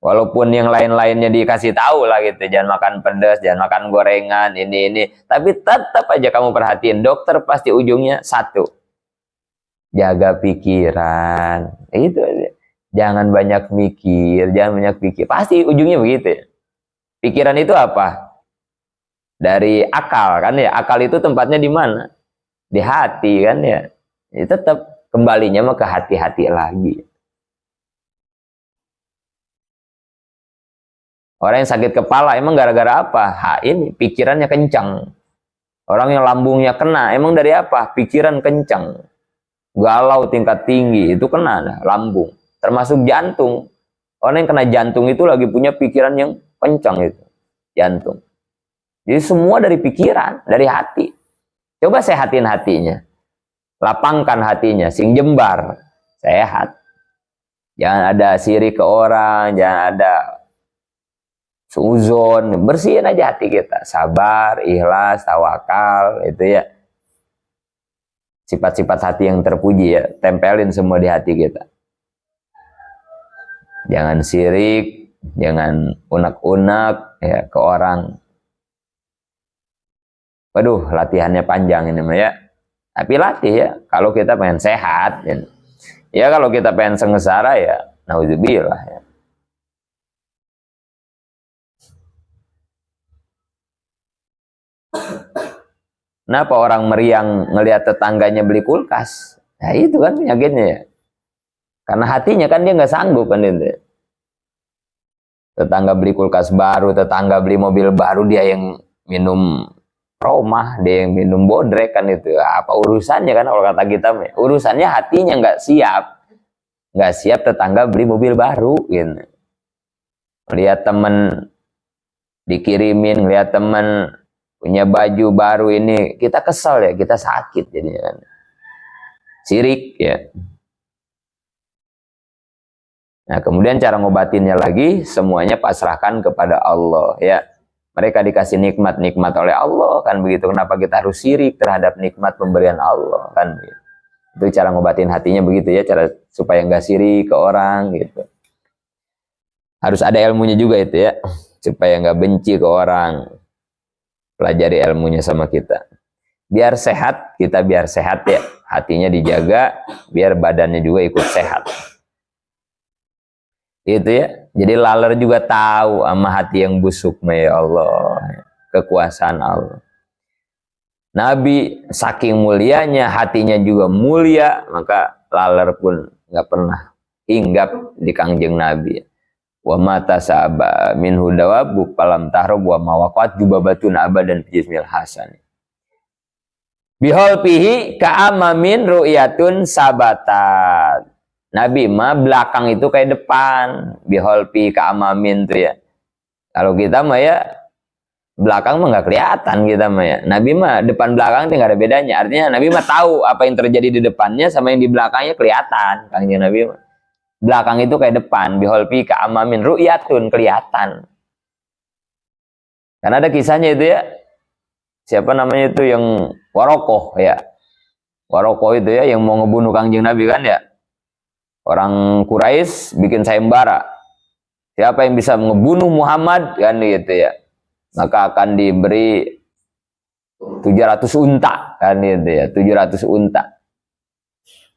Walaupun yang lain-lainnya dikasih tahu lah gitu. Jangan makan pedas, jangan makan gorengan, ini. Tapi tetap aja kamu perhatiin. Dokter pasti ujungnya satu. Jaga pikiran. Itu aja. Jangan banyak mikir, jangan banyak pikir. Pasti ujungnya begitu ya. Pikiran itu apa? Dari akal kan ya, akal itu tempatnya di mana? Di hati kan ya. Ya tetap kembalinya mah ke hati-hati lagi. Orang yang sakit kepala emang gara-gara apa? Ini pikirannya kencang. Orang yang lambungnya kena emang dari apa? Pikiran kencang. Galau tingkat tinggi itu kena dah, lambung. Termasuk jantung. Orang yang kena jantung itu lagi punya pikiran yang kencang itu. Jantung. Jadi semua dari pikiran, dari hati. Coba sehatin hatinya. Lapangkan hatinya, sing jembar. Sehat. Jangan ada sirik ke orang, jangan ada suuzon. Bersihin aja hati kita. Sabar, ikhlas, tawakal, itu ya. Sifat-sifat hati yang terpuji ya. Tempelin semua di hati kita. Jangan sirik, jangan unek-unek ya, ke orang. Waduh, latihannya panjang ini mah ya. Tapi latih ya. Kalau kita pengen sehat, ya kalau kita pengen sengsara ya, naudzubillah ya. Kenapa orang meriang ngelihat tetangganya beli kulkas? Nah itu kan penyakitnya ya. Karena hatinya kan dia nggak sanggup kan itu. Tetangga beli kulkas baru, tetangga beli mobil baru, dia yang minum Roma, dia yang minum bodrek kan itu. Apa urusannya kan kalau kata kita? Urusannya hatinya nggak siap. nggak siap tetangga beli mobil baru gitu. Lihat temen dikirimin, lihat temen punya baju baru, ini kita kesel ya, kita sakit jadinya kan. Sirik ya. Nah, kemudian cara ngobatinnya lagi, semuanya pasrahkan kepada Allah ya. Mereka dikasih nikmat-nikmat oleh Allah kan begitu. Kenapa kita harus sirik terhadap nikmat pemberian Allah kan begitu. Itu cara ngobatin hatinya begitu ya, cara supaya nggak sirik ke orang gitu. Harus ada ilmunya juga itu ya, supaya nggak benci ke orang. Pelajari ilmunya sama kita. Biar sehat, kita biar sehat ya. Hatinya dijaga, biar badannya juga ikut sehat. Itu ya. Jadi laler juga tahu sama hati yang busuk, ya Allah. Kekuasaan Allah. Nabi saking mulianya, hatinya juga mulia, maka laler pun nggak pernah hinggap di kangjeng Nabi. Wa mata sa'aba minhu dawabu palam tahrub wa mawaqat jubabatun abadan bijismil hasan. Bihol pihi ka'amamin ru'yatun sabatat. Nabi mah belakang itu kayak depan. Bihol pihi ka'amamin tuh ya. Kalau kita mah ya belakang mah nggak kelihatan kita mah ya. Nabi mah depan belakang itu nggak ada bedanya. Artinya Nabi mah tahu apa yang terjadi di depannya sama yang di belakangnya kelihatan. Kanjeng Nabi mah. Belakang itu kayak depan. Bihol pihi ka'amamin ru'yatun, kelihatan. Karena ada kisahnya itu ya. Siapa namanya itu yang Warokoh ya. Warokoh itu ya yang mau ngebunuh kanjeng Nabi kan ya. Orang Quraisy bikin sayembara. Siapa yang bisa ngebunuh Muhammad kan gitu ya. Maka akan diberi 700 unta kan gitu ya. 700 unta.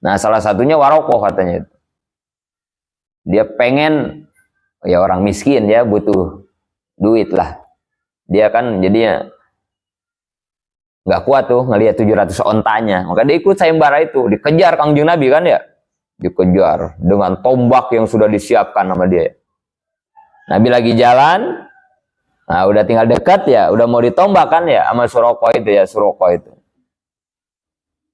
Nah salah satunya Warokoh katanya itu. Dia pengen, ya orang miskin ya butuh duit lah. Dia kan jadinya nggak kuat tuh ngelihat 700 ontanya, maka dia ikut sayembara itu, dikejar kanjeng Nabi kan ya, dikejar dengan tombak yang sudah disiapkan sama dia. Nabi lagi jalan, nah udah tinggal dekat ya, udah mau ditombak kan ya sama Suroko itu ya, Suroko itu.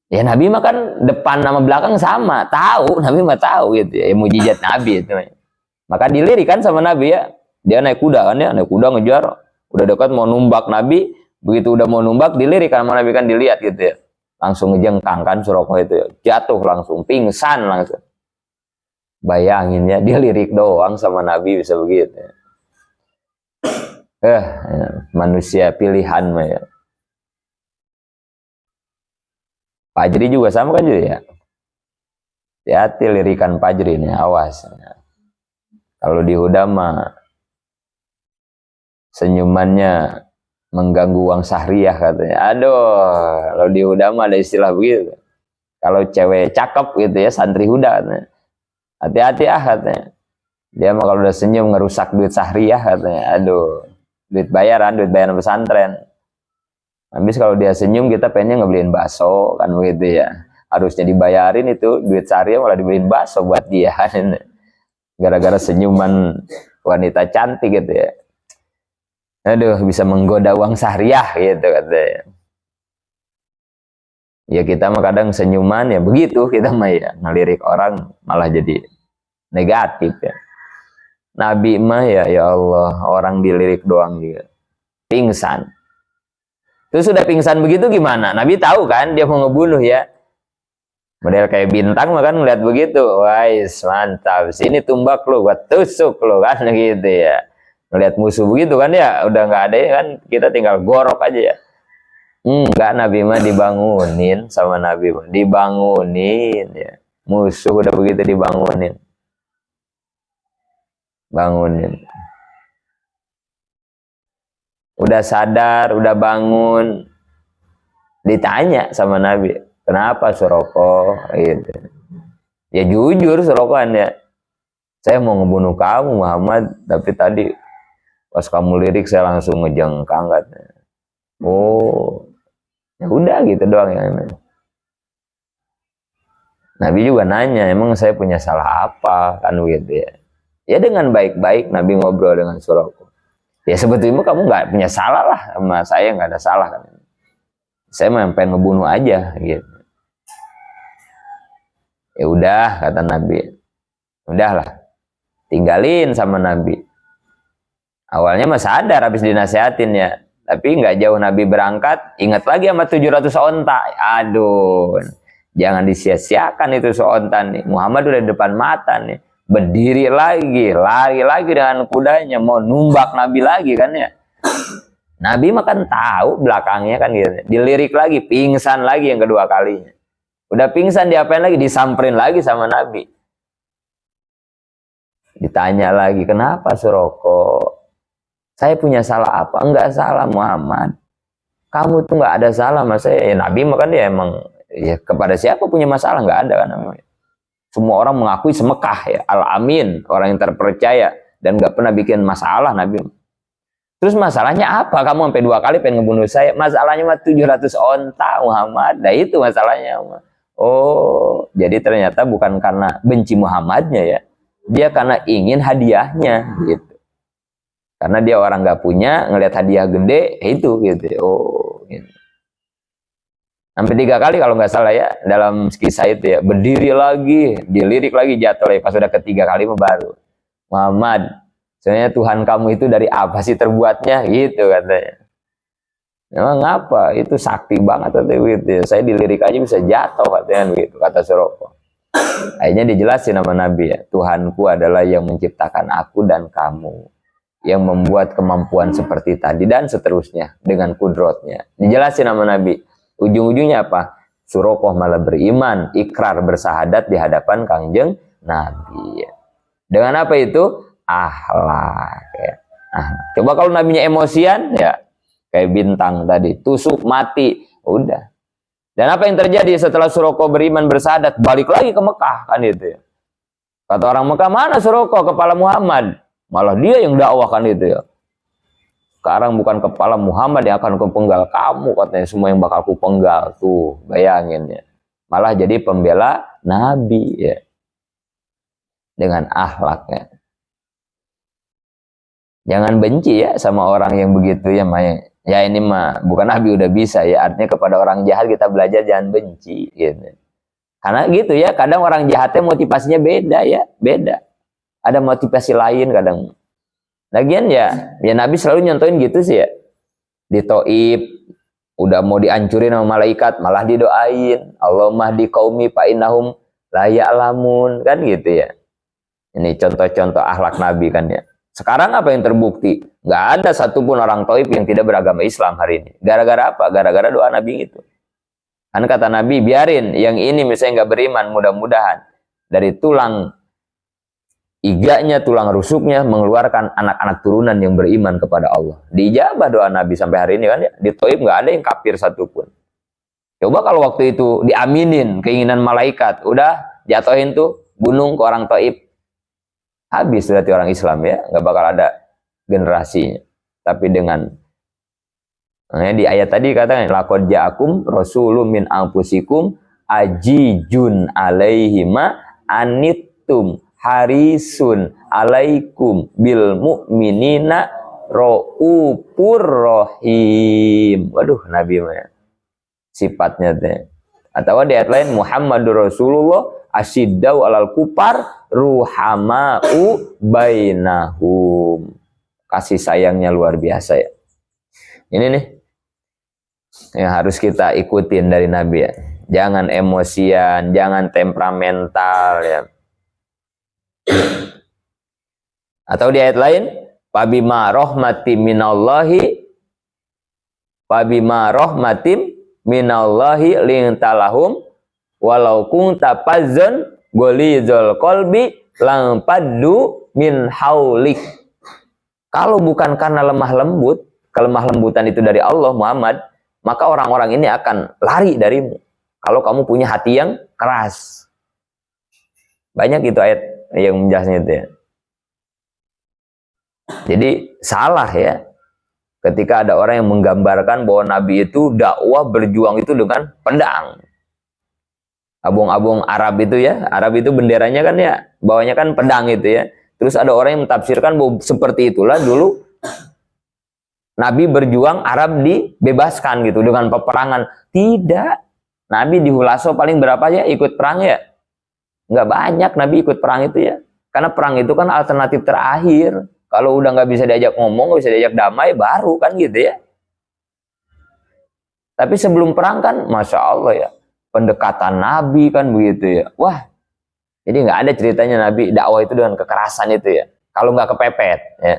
Ya Nabi mah kan depan sama belakang sama, tahu, Nabi mah tahu gitu ya, mujizat Nabi itu. Maka dilirik kan sama Nabi ya, dia naik kuda kan ya, naik kuda ngejar, udah dekat mau numbak Nabi. Begitu udah mau numbak, dilirik sama Nabi kan dilihat gitu ya. Langsung ngejengkang kan Suroko itu ya. Jatuh langsung, pingsan langsung. Bayangin ya, dia lirik doang sama Nabi bisa begitu ya. Ya, manusia pilihan mah ya. Fajri juga sama kan juga ya. Hati-hati lirikan Fajri ini, awas. Kalau di Huda mah senyumannya mengganggu uang sahriyah katanya. Aduh, kalau di Huda mah ada istilah begitu. Kalau cewek cakep gitu ya, santri Huda katanya. Hati-hati katanya. Dia mah kalau udah senyum ngerusak duit sahriyah katanya. Aduh, duit bayaran pesantren. Habis kalau dia senyum kita pengennya ngebeliin bakso kan begitu ya. Harusnya dibayarin itu duit sahriyah malah dibeliin bakso buat dia. Gara-gara senyuman wanita cantik gitu ya. Aduh, bisa menggoda uang sahriyah gitu katanya. Ya kita mah kadang senyuman ya begitu, kita mah ya ngelirik orang malah jadi negatif ya. Nabi mah ya Allah, orang dilirik doang juga pingsan. Terus sudah pingsan begitu gimana? Nabi tahu kan dia mau ngebunuh ya. Model kayak bintang mah kan ngeliat begitu. Wais, mantap. Sini tumbak lu, gua tusuk lu kan gitu ya. Ngelihat musuh begitu kan ya, udah nggak ada kan, kita tinggal gorok aja ya. Enggak, Nabi mah dibangunin sama Nabi mah, dibangunin ya. Musuh udah begitu dibangunin. Bangunin. Udah sadar, udah bangun. Ditanya sama Nabi, kenapa Suroko? Gitu. Ya jujur Suroko kan ya. Saya mau ngebunuh kamu Muhammad, tapi tadi pas kamu lirik saya langsung ngejengkang katanya. Oh, ya udah gitu doang ya. Nabi juga nanya, emang saya punya salah apa kan gitu ya. Ya dengan baik-baik Nabi ngobrol dengan Suroko. Ya sebetulnya kamu nggak punya salah lah sama saya, nggak ada salah kan. Saya mah pengen ngebunuh aja gitu. Ya udah kata Nabi. Udahlah, tinggalin sama Nabi. Awalnya mah sadar habis dinasehatin ya, tapi nggak jauh Nabi berangkat, ingat lagi sama 700 onta. Aduh, jangan disia-siakan itu seonta nih. Muhammad udah di depan mata nih, berdiri lagi, lari lagi dengan kudanya, mau numbak Nabi lagi kan ya. Nabi mah kan tahu belakangnya kan gitu. Dilirik lagi, pingsan lagi yang kedua kalinya. Udah pingsan, diapain lagi? Disamperin lagi sama Nabi. Ditanya lagi, kenapa Suroko? Saya punya salah apa? Enggak salah Muhammad. Kamu tuh enggak ada salah mas saya. Ya, Nabi makan dia emang ya, kepada siapa punya masalah? Enggak ada kan. Semua orang mengakui semekah ya. Al-Amin, orang yang terpercaya dan enggak pernah bikin masalah Nabi. Terus masalahnya apa? Kamu sampai 2 kali pengen ngebunuh saya. Masalahnya mah 700 onta Muhammad. Nah itu masalahnya. Oh, jadi ternyata bukan karena benci Muhammadnya ya. Dia karena ingin hadiahnya gitu. Karena dia orang nggak punya, ngelihat hadiah gede, itu gitu. Oh, gitu. Sampai 3 kali kalau nggak salah ya dalam kisah itu ya, berdiri lagi, dilirik lagi, jatuh lagi. Pas sudah ketiga kali baru, Muhammad, sebenarnya Tuhan kamu itu dari apa sih terbuatnya? Gitu katanya. Emang apa? Itu sakti banget katanya gitu. Saya dilirik aja bisa jatuh katanya gitu, kata Suroko. Akhirnya dijelasin sama Nabi ya, Tuhanku adalah yang menciptakan aku dan kamu, yang membuat kemampuan seperti tadi dan seterusnya dengan kudrotnya. Dijelasin sama Nabi. Ujung-ujungnya apa? Suroko malah beriman, ikrar bersahadat di hadapan Kangjeng Nabi. Dengan apa itu? Akhlak. Ya. Coba kalau Nabinya emosian, ya kayak bintang tadi, tusuk mati, udah. Dan apa yang terjadi setelah Suroko beriman bersahadat? Balik lagi ke Mekah kan itu ya. Kata orang Mekah, mana Suroko kepala Muhammad? Malah dia yang dakwahkan itu ya. Sekarang bukan kepala Muhammad yang akan kupenggal kamu, katanya semua yang bakal kupenggal tuh, bayangin ya. Malah jadi pembela Nabi ya. Dengan akhlaknya. Jangan benci ya sama orang yang begitu ya, Maya. Ya ini mah bukan Nabi udah bisa ya. Artinya kepada orang jahat kita belajar jangan benci gitu. Karena gitu ya, kadang orang jahatnya motivasinya beda ya, beda. Ada motivasi lain kadang. Lagian ya Nabi selalu nyontohin gitu sih ya. Di Taif udah mau dihancurin sama malaikat, malah didoain, Allahumma di qaumi fa innahum la ya'lamun, kan gitu ya. Ini contoh-contoh akhlak Nabi kan ya. Sekarang apa yang terbukti? Nggak ada satupun orang Taif yang tidak beragama Islam hari ini. Gara-gara apa? Gara-gara doa Nabi itu. Kan kata Nabi, biarin yang ini misalnya nggak beriman, mudah-mudahan dari tulang iganya, tulang rusuknya mengeluarkan anak-anak turunan yang beriman kepada Allah. Dijabah doa Nabi sampai hari ini kan ya. Di Taif nggak ada yang kafir satupun. Coba kalau waktu itu diaminin keinginan malaikat, udah jatuhin tuh gunung ke orang Taif. Habis berarti orang Islam ya, nggak bakal ada generasinya. Tapi dengan di ayat tadi katanya laqad ja'akum rasulun min anfusikum ajijun alaihima anittum harisun alaikum bil mu'minina raufur rahim. Waduh, Nabi mah sifatnya teh. Atau di ayat lain Muhammadur Rasulullah asyiddau alal kupar ruhamau bainahum. Kasih sayangnya luar biasa ya. Ini nih yang harus kita ikutin dari Nabi ya. Jangan emosian, jangan temperamental ya. Atau di ayat lain, Fabima rahmatim minallahi lintalahum walau kunta fazzan ghalidhal qalbi lam paddu min haulik. Kalau bukan karena kelemah lembutan itu dari Allah Muhammad, maka orang-orang ini akan lari darimu. Kalau kamu punya hati yang keras. Banyak itu ayat yang menjelaskan itu ya. Jadi salah ya ketika ada orang yang menggambarkan bahwa Nabi itu dakwah berjuang itu dengan pedang. Abung-abung Arab itu ya, Arab itu benderanya kan ya, bawahnya kan pedang itu ya. Terus ada orang yang mentafsirkan bahwa seperti itulah dulu Nabi berjuang, Arab dibebaskan gitu dengan peperangan. Tidak. Nabi di Hulaso paling berapa ya ikut perang ya? Nggak banyak Nabi ikut perang itu ya. Karena perang itu kan alternatif terakhir. Kalau udah nggak bisa diajak ngomong, nggak bisa diajak damai, baru kan gitu ya. Tapi sebelum perang kan, Masya Allah ya, pendekatan Nabi kan begitu ya. Wah, jadi nggak ada ceritanya Nabi dakwah itu dengan kekerasan itu ya. Kalau nggak kepepet ya.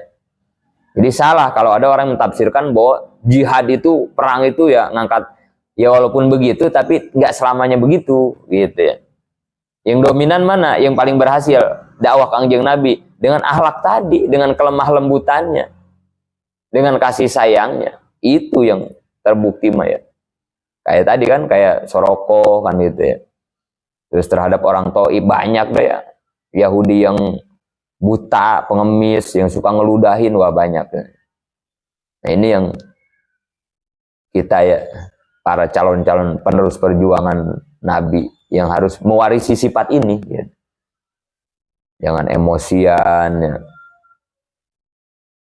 Jadi salah kalau ada orang yang mentafsirkan bahwa jihad itu, perang itu ya ngangkat, ya walaupun begitu tapi nggak selamanya begitu gitu ya. Yang dominan mana? Yang paling berhasil dakwah Kangjeng Nabi dengan akhlak tadi, dengan kelemah lembutannya, dengan kasih sayangnya. Itu yang terbukti mah ya. Kayak tadi kan, kayak Soroko kan gitu ya. Terus terhadap orang Taif banyak deh ya. Yahudi yang buta, pengemis, yang suka ngeludahin, wah banyak. Nah ini yang kita ya, para calon-calon penerus perjuangan Nabi yang harus mewarisi sifat ini. Ya. Jangan emosian. Ya.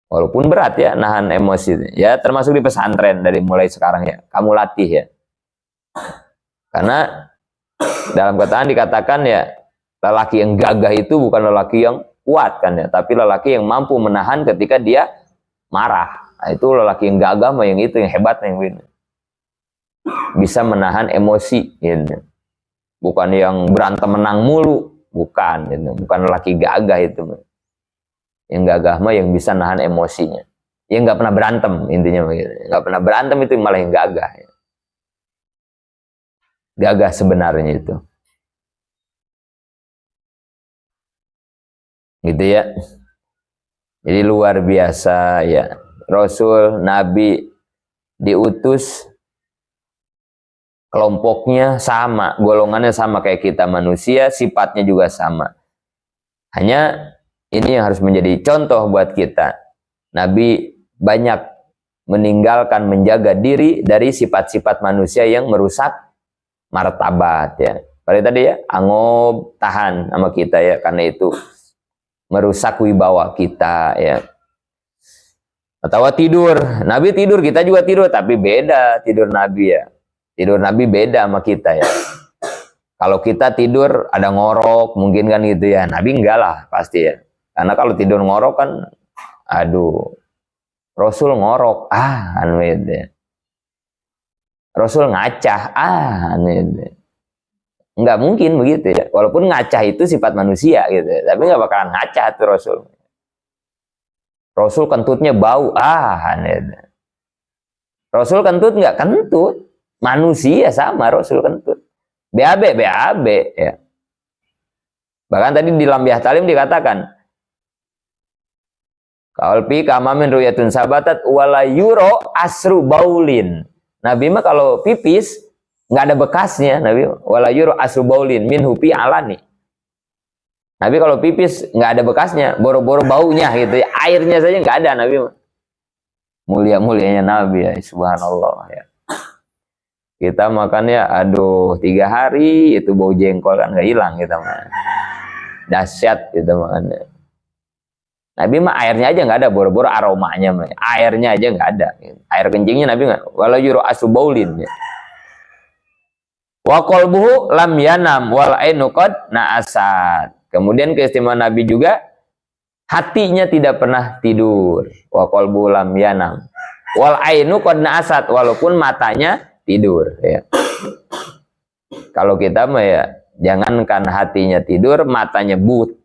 Walaupun berat ya, nahan emosi. Ya termasuk di pesantren dari mulai sekarang ya. Kamu latih ya. Karena dalam Quran dikatakan ya, lelaki yang gagah itu bukan lelaki yang kuat kan ya, tapi lelaki yang mampu menahan ketika dia marah. Nah, itu lelaki yang gagah mah yang itu yang hebat yang ini. Bisa menahan emosi gitu. Bukan yang berantem menang mulu, bukan gitu. Bukan lelaki gagah itu. Yang gagah mah yang bisa nahan emosinya. Yang nggak pernah berantem intinya begitu. Nggak pernah berantem itu malah yang gagah. Ya. Gagah sebenarnya itu. Gitu ya. Jadi luar biasa ya. Rasul, Nabi diutus kelompoknya sama, golongannya sama kayak kita manusia, sifatnya juga sama. Hanya ini yang harus menjadi contoh buat kita. Nabi banyak meninggalkan, menjaga diri dari sifat-sifat manusia yang merusak martabat ya. Pada tadi ya, angob, tahan sama kita ya, karena itu merusak wibawa kita ya. Atau tidur, Nabi tidur, kita juga tidur, tapi beda tidur Nabi ya. Tidur Nabi beda sama kita ya. Kalau kita tidur ada ngorok mungkin kan gitu ya, Nabi enggak lah pasti ya. Karena kalau tidur ngorok kan, aduh, Rasul ngorok, anu itu. Rasul ngacah, nggak mungkin begitu ya. Walaupun ngacah itu sifat manusia gitu, tapi nggak bakalan ngacah tuh Rasul. Rasul kentutnya bau, Rasul kentut nggak kentut, manusia sama Rasul kentut. BAB ya. Bahkan tadi di Lambiah Talim dikatakan, Kaulpi kamamin ruyatun sabatat wala yuro asru baulin. Nabi mah kalau pipis nggak ada bekasnya, Nabi wala yuro asru baulin min hupi alani. Nabi kalau pipis nggak ada bekasnya, boro-boro baunya gitu ya. Airnya saja nggak ada Nabi. Mulia-mulianya Nabi ya, subhanallah ya. Kita makannya, aduh 3 hari itu bau jengkol kan nggak hilang kita mah. Dahsyat gitu makannya. Nabi mah airnya aja nggak ada, boro-boro aromanya, airnya aja nggak ada. Air kencingnya Nabi nggak. Walau yuro asubaulin. Ya. Wa qalbuhu lam yanam wal ainu qad na'asat. Kemudian keistimewaan Nabi juga hatinya tidak pernah tidur. Wa qalbuhu lam yanam wal ainu qad na'asat, walaupun matanya tidur. Ya. Kalau kita mah ya jangankan hatinya tidur, matanya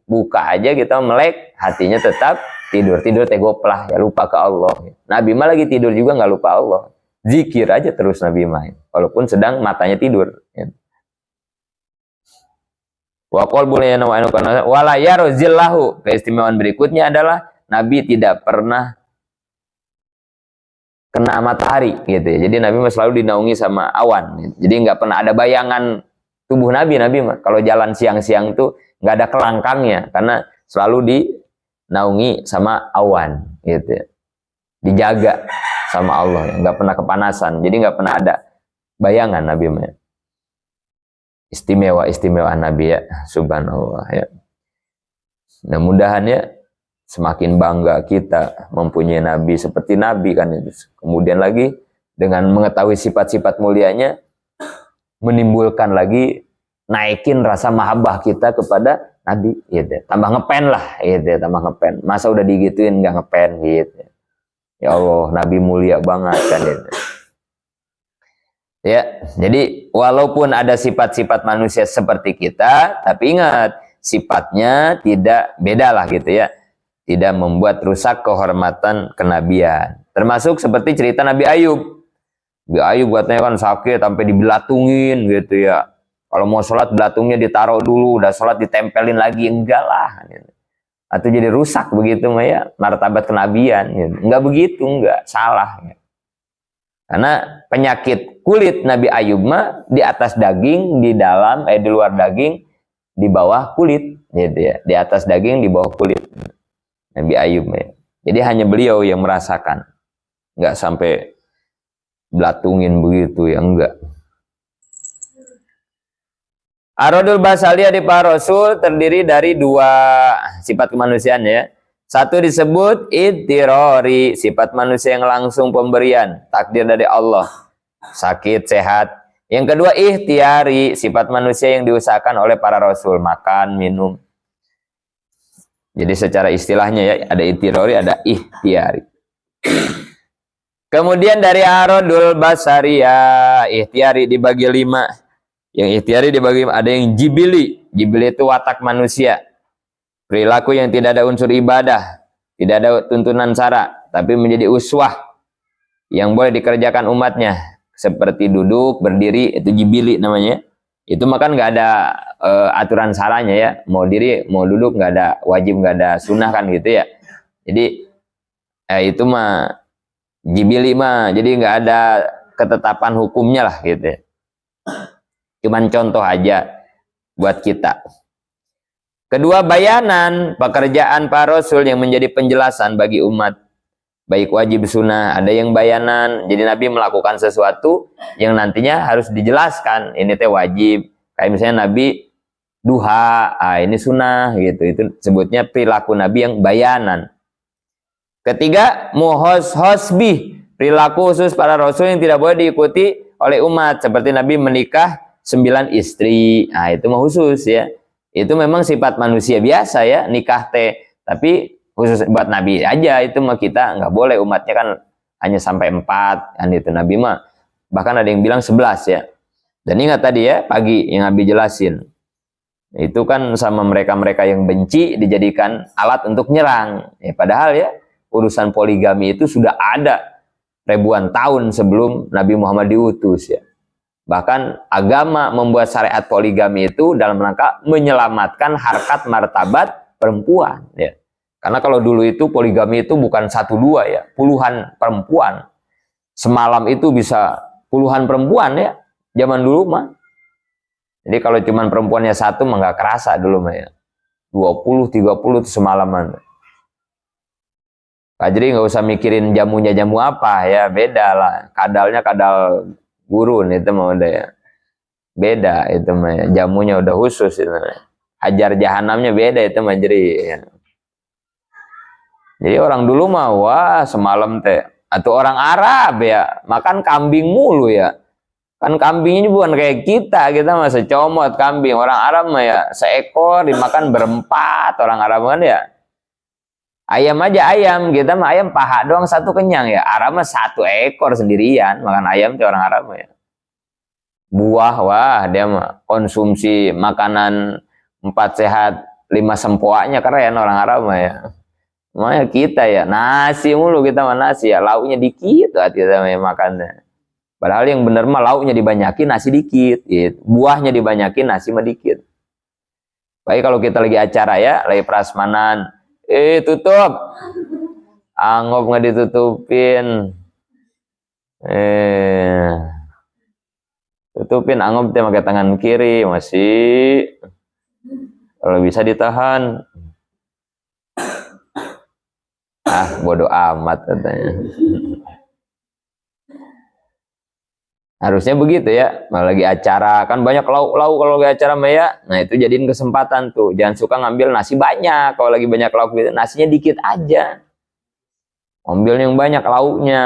buka aja kita melek, hatinya tetap tidur teh goplah ya, lupa ke Allah. Nabi mah lagi tidur juga nggak lupa Allah, zikir aja terus Nabi mah walaupun sedang matanya tidur ya. Wa qalbul wala yaruzillahu. Keistimewaan berikutnya adalah Nabi tidak pernah kena matahari gitu ya. Jadi Nabi mah selalu dinaungi sama awan gitu. Jadi nggak pernah ada bayangan tubuh Nabi mah kalau jalan siang-siang tuh nggak ada kelangkangnya karena selalu dinaungi sama awan gitu ya. Dijaga sama Allah ya, nggak pernah kepanasan, jadi nggak pernah ada bayangan Nabi mah. Istimewa Nabi ya, subhanallah ya. Nah mudahan ya semakin bangga kita mempunyai Nabi seperti Nabi kan itu. Kemudian lagi dengan mengetahui sifat-sifat mulianya, menimbulkan lagi, naikin rasa mahabbah kita kepada Nabi, gitu. Tambah ngepen lah, gitu. Tambah ngepen. Masa udah digituin nggak ngepen, gitu. Ya Allah, Nabi mulia banget kan, gitu. Ya, jadi walaupun ada sifat-sifat manusia seperti kita, tapi ingat sifatnya tidak beda lah gitu ya, tidak membuat rusak kehormatan kenabian. Termasuk seperti cerita Nabi Ayub. Nabi Ayub katanya kan sakit sampai dibelatungin gitu ya. Kalau mau sholat belatungnya ditaruh dulu, udah sholat ditempelin lagi, enggak lah. Gitu. Atau jadi rusak begitu ya, martabat kenabian. Gitu. Enggak begitu, enggak salah. Gitu. Karena penyakit kulit Nabi Ayub mah di atas daging, di dalam, di luar daging, di bawah kulit, gitu ya. Di atas daging, di bawah kulit. Nabi Ayub ya. Jadi hanya beliau yang merasakan, nggak sampai belatungin begitu ya, enggak. Aradul basalia di para rasul terdiri dari dua sifat kemanusiaan ya. Satu disebut itirori, sifat manusia yang langsung pemberian, takdir dari Allah, sakit, sehat. Yang kedua ikhtiari, sifat manusia yang diusahakan oleh para rasul, makan, minum. Jadi secara istilahnya ya, ada itirori, ada ikhtiari. Kemudian dari aradul basaria, ikhtiari dibagi 5. Yang ikhtiari dibagi 5, ada yang jibili. Jibili itu watak manusia. Perilaku yang tidak ada unsur ibadah, tidak ada tuntunan syara, tapi menjadi uswah yang boleh dikerjakan umatnya, seperti duduk, berdiri, itu jibili namanya. Itu makan nggak ada aturan syaranya ya, mau diri, mau duduk, nggak ada wajib, nggak ada sunnah kan gitu ya. Jadi itu mah jibili mah, jadi nggak ada ketetapan hukumnya lah gitu ya. Cuman contoh aja buat kita. Kedua bayanan, pekerjaan para rasul yang menjadi penjelasan bagi umat, baik wajib sunnah. Ada yang bayanan, jadi Nabi melakukan sesuatu yang nantinya harus dijelaskan, ini teh wajib. Kayak misalnya Nabi duha, ini sunnah gitu. Itu sebutnya perilaku Nabi yang bayanan. Ketiga, muhosbih, perilaku khusus para rasul yang tidak boleh diikuti oleh umat, seperti Nabi menikah 9 istri. Nah, itu mah khusus ya. Itu memang sifat manusia biasa ya, nikah teh, tapi khusus buat Nabi aja. Itu mah kita nggak boleh, umatnya kan hanya sampai 4 kan itu. Nabi mah bahkan ada yang bilang 11 ya. Dan ingat tadi ya, pagi yang Nabi jelasin, itu kan sama mereka-mereka yang benci dijadikan alat untuk nyerang ya. Padahal ya urusan poligami itu sudah ada ribuan tahun sebelum Nabi Muhammad diutus ya. Bahkan agama membuat syariat poligami itu dalam rangka menyelamatkan harkat martabat perempuan ya. Karena kalau dulu itu poligami itu bukan 1-2 ya, puluhan perempuan. Semalam itu bisa puluhan perempuan ya, zaman dulu mah. Jadi kalau cuman perempuannya 1 mah nggak kerasa dulu mah ya. 20, 30 itu semalaman. Jadi nggak usah mikirin jamunya jamu apa ya, beda lah. Kadalnya kadal gurun itu mah udah ya. Beda itu mah ya. Jamunya udah khusus itu. Hajar jahanamnya beda itu mah jadi ya. Jadi orang dulu mah wah semalam teh, atau orang Arab ya makan kambing mulu ya. Kan kambingnya bukan kayak kita mah secomot kambing. Orang Arab mah ya seekor dimakan berempat orang Arab kan ya. Ayam aja ayam, kita mah ayam paha doang 1 kenyang ya. Arab mah 1 ekor sendirian makan ayam tuh orang Arab ya. Buah wah dia mah konsumsi makanan 4 sehat 5 sempoanya, keren orang Arab mah ya. Makanya kita ya nasi mulu, kita mah nasi ya, lauknya dikit tuh kita mah makannya. Padahal yang bener mah lauknya dibanyakin, nasi dikit gitu. Buahnya dibanyakin, nasi mah dikit. Baik kalau kita lagi acara ya, lagi prasmanan, tutup. Angop nggak ditutupin. Tutupin angop dia pakai tangan kiri, masih. Kalau bisa ditahan. Bodoh amat katanya. Harusnya begitu ya, malah lagi acara kan banyak lauk-lauk kalau lagi acara Maya. Nah itu jadiin kesempatan tuh, jangan suka ngambil nasi banyak. Kalau lagi banyak lauk gitu, nasinya dikit aja. Ambil yang banyak lauknya,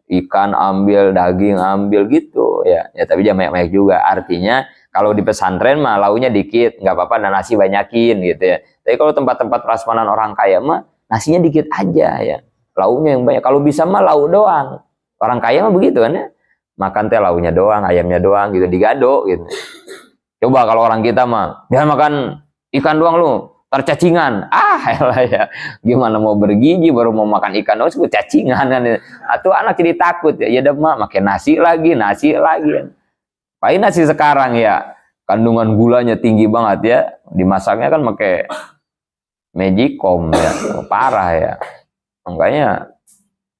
ikan ambil, daging ambil gitu ya. Ya tapi jangan banyak-banyak juga. Artinya Kalau di pesantren mah launya dikit, nggak apa-apa, dan nasi banyakin gitu ya. Tapi kalau tempat-tempat prasmanan orang kaya mah nasinya dikit aja ya, launya yang banyak. Kalau bisa mah lauk doang. Orang kaya mah begitu kan ya, makan teh launya doang, ayamnya doang gitu, digado gitu. Coba kalau orang kita mah, jangan makan ikan doang lu, tercacingan. Elah ya, gimana mau bergizi baru mau makan ikan doang, cacingan kan. Atau anak jadi takut ya, ya udah mah makan nasi lagi kan. Pakai nasi sekarang ya, kandungan gulanya tinggi banget ya, dimasaknya kan pakai magicom ya, parah ya. Makanya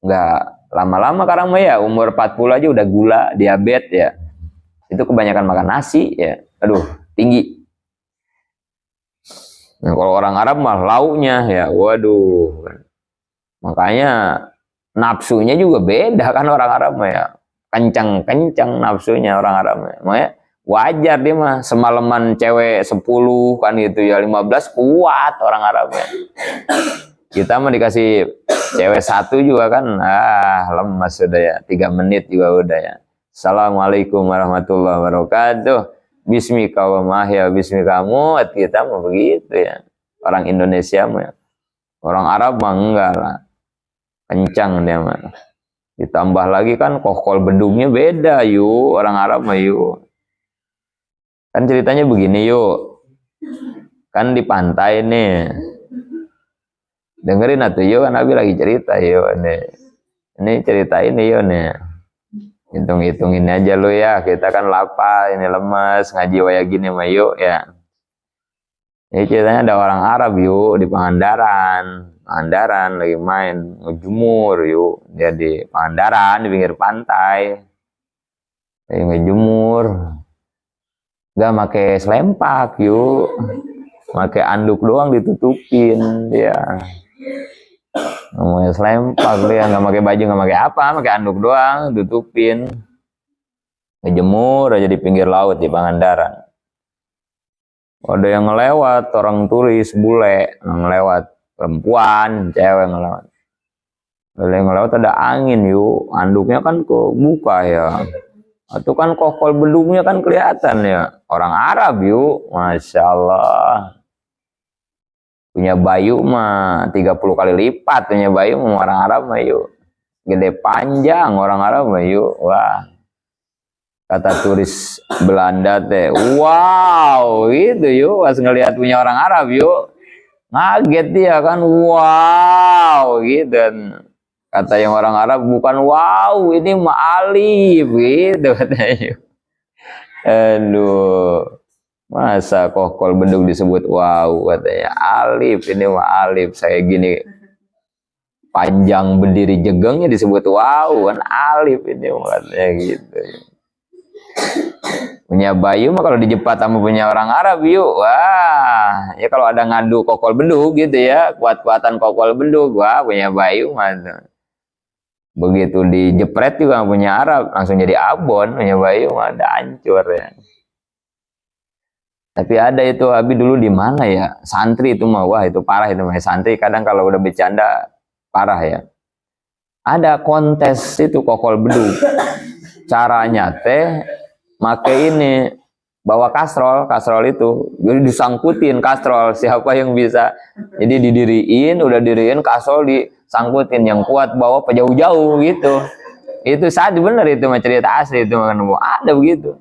nggak lama-lama sekarang mah ya, umur 40 aja udah gula, diabetes ya. Itu kebanyakan makan nasi ya, aduh tinggi. Nah kalau orang Arab mah lauknya ya, waduh. Makanya nafsunya juga beda kan orang Arab mah ya. Kencang nafsunya orang Arab. Makanya wajar dia mah semalaman cewek 10 kan gitu ya, 15 kuat orang Arab ya. Kita mah dikasih cewek 1 juga kan, lemas sudah ya, 3 menit juga udah ya. Assalamualaikum warahmatullahi wabarakatuh. Bismika wa mahya bismika mut, kita mah begitu ya. Orang Indonesia mah ya. Orang Arab mah enggak lah. Kencang dia mah. Ditambah lagi kan kokol bedungnya beda yuk, orang Arab mah yuk. Kan ceritanya begini yuk, kan di pantai nih, dengerin atuh yuk, kan Nabi lagi cerita yuk nih. Ini cerita ini yuk nih, hitung-hitungin aja lu ya, kita kan lapar, ini lemas, ngaji waya gini mah yuk ya. Ini ceritanya ada orang Arab yuk di Pangandaran lagi main ngejemur yuk, dia di Pangandaran di pinggir pantai lagi ngejemur, nggak pakai selempak yuk, pakai anduk doang ditutupin dia, ngomongnya selempak dia, nggak pakai baju, nggak pakai apa, pakai anduk doang tutupin, ngejemur aja di pinggir laut di Pangandaran. Ada yang ngelewat, orang turis bule ngelewat, perempuan, cewek ngelewat. Ada yang ngelewat, ada angin yuk, anduknya kan kebuka ya. Atau kan kokol bedungnya kan kelihatan ya. Orang Arab yuk, Masya Allah. Punya bayu mah 30 kali lipat, punya bayu mah orang Arab mah yuk. Gede panjang orang Arab mah yuk, wah. Kata turis Belanda teh, wow, gitu yuk, pas ngelihat punya orang Arab yuk, ngaget dia kan, wow, gitu. Kata yang orang Arab, bukan wow, ini ma'alif, gitu katanya yuk. Aduh, masa kokol bedung disebut wow, katanya alif, ini ma'alif, saya gini panjang berdiri jegengnya disebut wow, kan alif ini katanya gitu. Punya bayu mah kalau dijepat sama punya orang Arab yuk, wah ya kalau ada ngadu kokol bedug gitu ya, kuat-kuatan kokol bedug, wah punya bayu mah begitu dijepret juga punya Arab langsung jadi abon, punya bayu mah ada hancur ya. Tapi ada itu Abi dulu di mana ya, santri itu mah, wah itu parah itu mah, santri kadang kalau udah bercanda parah ya. Ada kontes itu kokol bedug, caranya teh make ini, bawa kastrol itu, jadi disangkutin kastrol, siapa yang bisa, jadi udah didiriin kastrol disangkutin, yang kuat bawa jauh-jauh gitu. Itu saat bener itu mah cerita asli itu kan, ada begitu.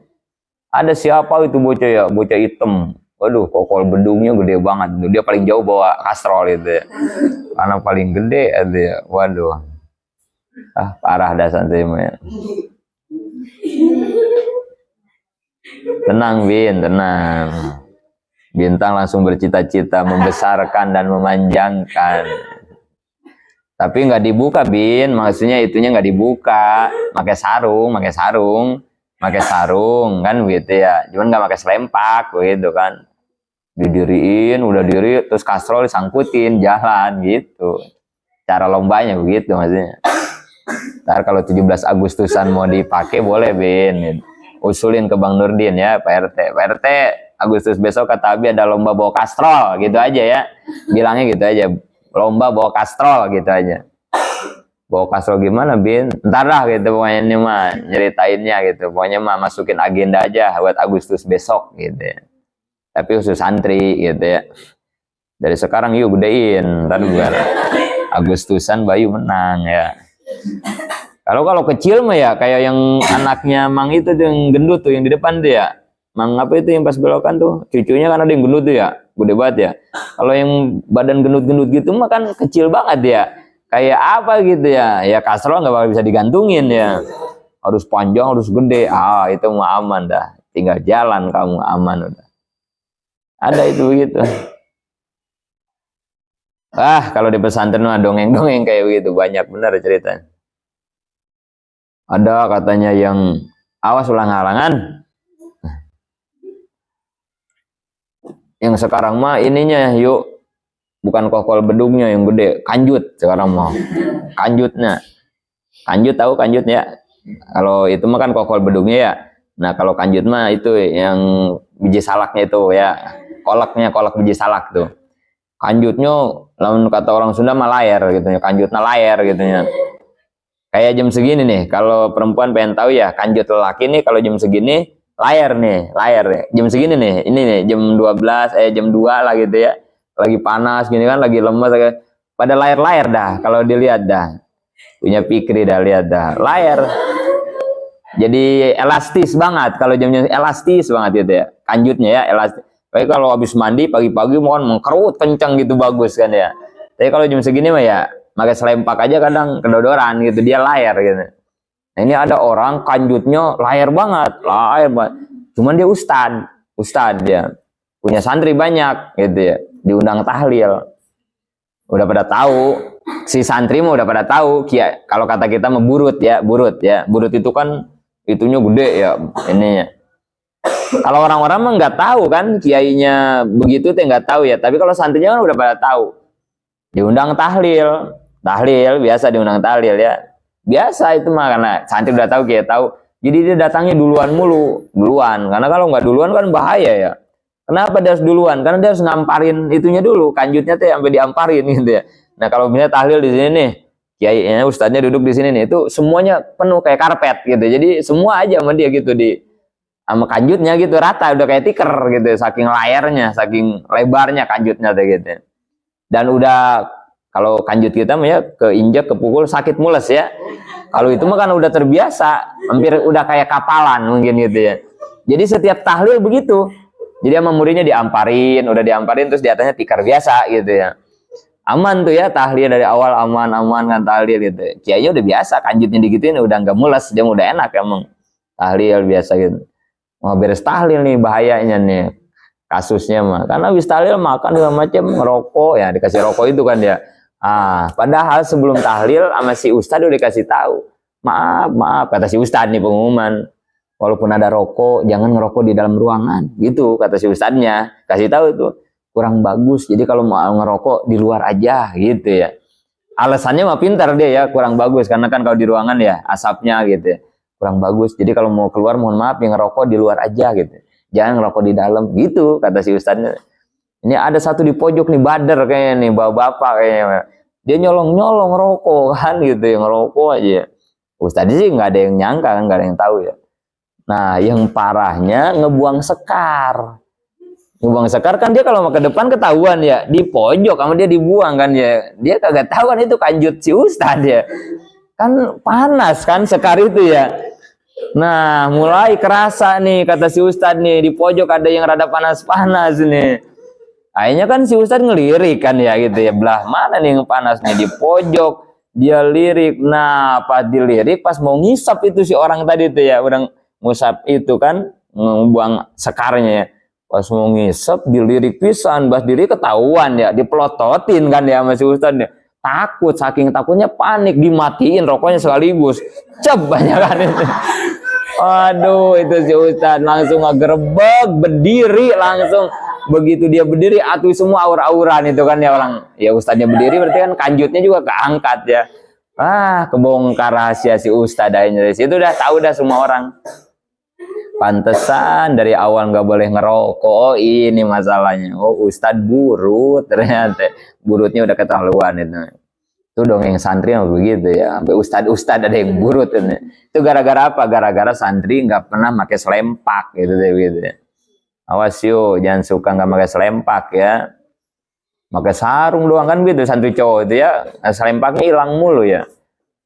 Ada siapa itu bocah ya, bocah hitam, waduh kokol bedungnya gede banget, dia paling jauh bawa kastrol itu ya. Anak paling gede ada ya, waduh, parah dah santri mah. Tenang Bin, tenang. Bintang langsung bercita-cita membesarkan dan memanjangkan. Tapi nggak dibuka Bin, maksudnya itunya nggak dibuka, pakai sarung kan gitu ya. Cuman nggak pakai selempak gitu kan. Didiriin, udah diri, terus kastrol disangkutin, jalan gitu. Cara lombanya begitu maksudnya. Ntar kalau 17 Agustusan mau dipakai boleh Bin. Gitu. Usulin ke Bang Nurdin ya, Pak RT, Agustus besok kata Abi ada lomba bawa kastrol gitu aja ya, bilangnya gitu aja, lomba bawa kastrol gitu aja. bawa kasro gimana Bin, ntar lah gitu pokoknya ini mah nyeritainnya gitu, pokoknya mah masukin agenda aja buat Agustus besok gitu ya. Tapi khusus santri gitu ya, dari sekarang yuk gedein, ntar biar Agustusan Bayu menang ya. Kalau kecil mah ya kayak yang anaknya Mang itu tuh yang gendut tuh yang di depan tuh ya, Mang apa itu yang pas belokan tuh, cucunya kan ada yang gendut tuh ya, gede banget ya. Kalau yang badan gendut-gendut gitu mah kan kecil banget ya, kayak apa gitu ya, ya kasro nggak bakal bisa digantungin ya, harus panjang harus gede, itu mah aman dah, tinggal jalan kamu aman udah. Ada itu gitu. Kalau di pesantren mah dongeng-dongeng kayak begitu banyak bener ceritanya. Ada katanya yang awas ulang halangan. Yang sekarang mah ininya yuk, bukan kokol bedungnya yang gede, kanjut sekarang mau. Kanjutnya. Kanjut tahu kanjut ya? Kalau itu mah kan kokol bedungnya ya. Nah, kalau kanjut mah itu yang biji salaknya itu ya. Kolak biji salak tuh. Kanjutnya lamun kata orang Sunda mah layar gitu ya. Kanjutnya layar gitu ya. Kayak jam segini nih, kalau perempuan pengen tahu ya, kanjut lelaki nih kalau jam segini layar ya. Jam segini nih, ini nih jam 12 jam 2 lah gitu ya. Lagi panas gini kan, lagi lemes pada layar dah kalau dilihat dah. Punya Fikri dah lihat dah. Layar. Jadi elastis banget kalau jamnya elastis banget gitu ya. Kanjutnya ya elastis. Kayak kalau habis mandi pagi-pagi mohon mengkerut kencang gitu bagus kan ya. Tapi kalau jam segini mah ya pakai selempak aja kadang kedodoran gitu, dia layar gitu. Nah, ini ada orang kanjutnya layar banget. Cuman dia ustad dia. Punya santri banyak gitu ya. Diundang tahlil. Udah pada tahu, si santri mah udah pada tahu, kalau kata kita mah burut ya. Burut itu kan itunya gede ya ininya. Kalau orang-orang mah nggak tahu kan, kiainya begitu teh nggak tahu ya. Tapi kalau santrinya kan udah pada tahu. Diundang tahlil biasa diundang tahlil ya. Biasa itu mah karena santri udah tahu, kiai tahu. Jadi dia datangnya duluan. Karena kalau nggak duluan kan bahaya ya. Kenapa dia harus duluan? Karena dia harus ngamparin itunya dulu, kanjutnya tuh sampai diamparin gitu ya. Nah, kalau misalnya tahlil di sini nih, kiainya ustadznya duduk di sini nih, itu semuanya penuh kayak karpet gitu. Jadi semua aja sama dia gitu sama kanjutnya gitu rata, udah kayak tikar gitu, saking layarnya, saking lebarnya kanjutnya tuh gitu. Dan udah kalau kanjut kita mah ya keinjak kepukul sakit mules ya. Kalau itu mah kan udah terbiasa, hampir udah kayak kapalan mungkin gitu ya. Jadi setiap tahlil begitu. Jadi sama muridnya udah diamparin terus di atasnya tikar biasa gitu ya. Aman tuh ya tahlil dari awal aman kan tahlil gitu. Kiainya udah biasa kanjutnya digituin udah nggak mules, dia udah enak emang. Tahlil biasa gitu. Mau beres tahlil nih bahayanya nih kasusnya mah. Karena habis tahlil makan segala macam, ngerokok ya, dikasih rokok itu kan dia. Padahal sebelum tahlil sama si ustad udah dikasih tahu. Maaf kata si ustad nih pengumuman. Walaupun ada rokok, jangan ngerokok di dalam ruangan. Gitu kata si ustadznya. Kasih tahu itu kurang bagus. Jadi kalau mau ngerokok di luar aja gitu ya. Alasannya mah pintar dia ya, kurang bagus karena kan kalau di ruangan ya asapnya gitu ya. Kurang bagus. Jadi kalau mau keluar mohon maaf yang ngerokok di luar aja gitu. Jangan ngerokok di dalam gitu kata si ustadznya. Ini ada satu di pojok nih Badar kayaknya nih, bapak kayaknya. Dia nyolong rokok kan gitu, yang ngerokok aja. Ustadznya sih nggak ada yang nyangka kan, nggak ada yang tahu ya. Nah, yang parahnya ngebuang sekar. Ngebuang sekar kan dia kalau mau ke depan ketahuan ya, di pojok sama dia dibuang kan ya. Dia kagak tahu kan itu kanjut si ustad ya. Kan panas kan sekar itu ya. Nah, mulai kerasa nih kata si ustad nih, di pojok ada yang rada panas-panas nih. Akhirnya kan si ustad ngelirik kan ya gitu ya. Belah mana nih yang panas nih, di pojok. Dia lirik. Nah, pas dilirik pas mau ngisap itu si orang tadi tuh ya, udah ngusap itu kan, ngebuang sekarnya ya. Pas mau ngisep dilirik pisan, pas diri ketahuan ya, dipelototin kan ya sama si ustad ya. Takut, saking takutnya panik, dimatiin rokoknya sekaligus. Banyak kan itu. Aduh, itu si ustad langsung ngegerebek, berdiri langsung. Begitu dia berdiri, atuh semua aur-auran itu kan ya orang. Ya ustadnya berdiri berarti kan kanjutnya juga keangkat ya. Kebongkar rahasia si ustad aja. Itu udah tahu dah semua orang. Pantesan dari awal nggak boleh ngerokok. Oh, ini masalahnya. Oh, ustad burut ternyata. Burutnya udah keterlaluan itu. Itu dongeng santri mah begitu ya. Sampai ustad ada yang burut kan. Itu gara-gara apa? Gara-gara santri nggak pernah pakai selempak gitu ya. Awas yo, jangan suka nggak pakai selempak ya. Pakai sarung doang kan gitu santri cowok itu ya. Selempaknya hilang mulu ya.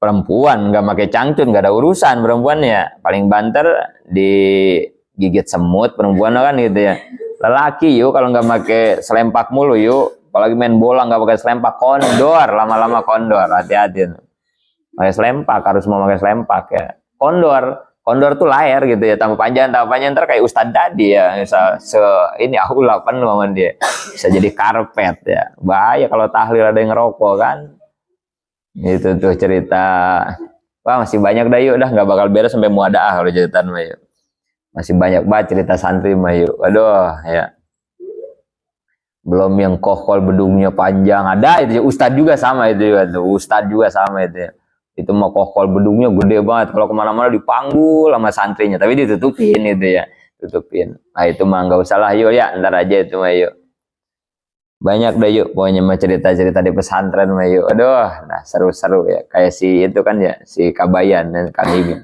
Perempuan nggak pakai cangcut, nggak ada urusan perempuan ya. Paling banter digigit semut perempuan kan gitu ya. Lelaki yuk kalau nggak pakai selempak mulu yuk. Apalagi main bola nggak pakai selempak, kondor, lama-lama kondor, hati-hati. Pakai selempak, harus mau pakai selempak ya. Kondor tuh layar gitu ya, tambah panjang ntar kayak Ustadz tadi ya, misal ini aula penuh sama dia, bisa jadi karpet ya. Bahaya kalau tahlil ada yang ngerokok kan. Itu tuh cerita. Wah masih banyak dah yuk, dah nggak bakal beres sampai muadaah kalau cerita mah yuk. Masih banyak banget cerita santri mah yuk. Aduh ya. Belum yang kokol bedungnya panjang ada itu ya. Ustadz juga sama itu ya. Ustadz juga sama itu ya. Itu mau kokol bedungnya gede banget, kalau kemana-mana dipanggul sama santrinya, tapi ditutupin itu ya, tutupin. Nah itu mah nggak usah lah yuk ya, ntar aja itu mah yuk. Banyak deh yuk pokoknya mah cerita-cerita di pesantren mah yuk. Aduh nah seru-seru ya, kayak si itu kan ya, si Kabayan dan Kang Imin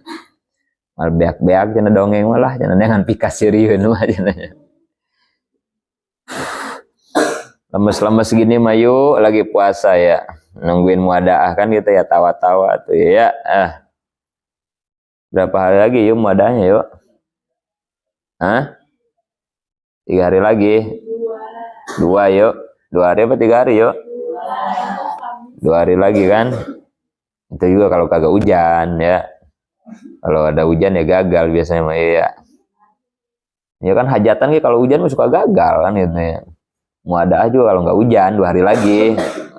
mal beak-beak jangan dongeng malah, jangan dengan pikas siriun mah jangan. Lemes-lemes gini mah yuk, lagi puasa ya, nungguin muadaah kan kita ya, tawa-tawa tuh ya. Berapa hari lagi yuk muadaahnya yuk? Hah? 3 hari lagi? 2 yuk. 2 hari apa 3 hari yuk? 2 hari lagi kan? Itu juga kalau kagak hujan ya. Kalau ada hujan ya gagal biasanya mah ya. Ya kan hajatan kalau hujan mah suka gagal kan gitu ya. Muadaah juga kalau nggak hujan 2 hari lagi.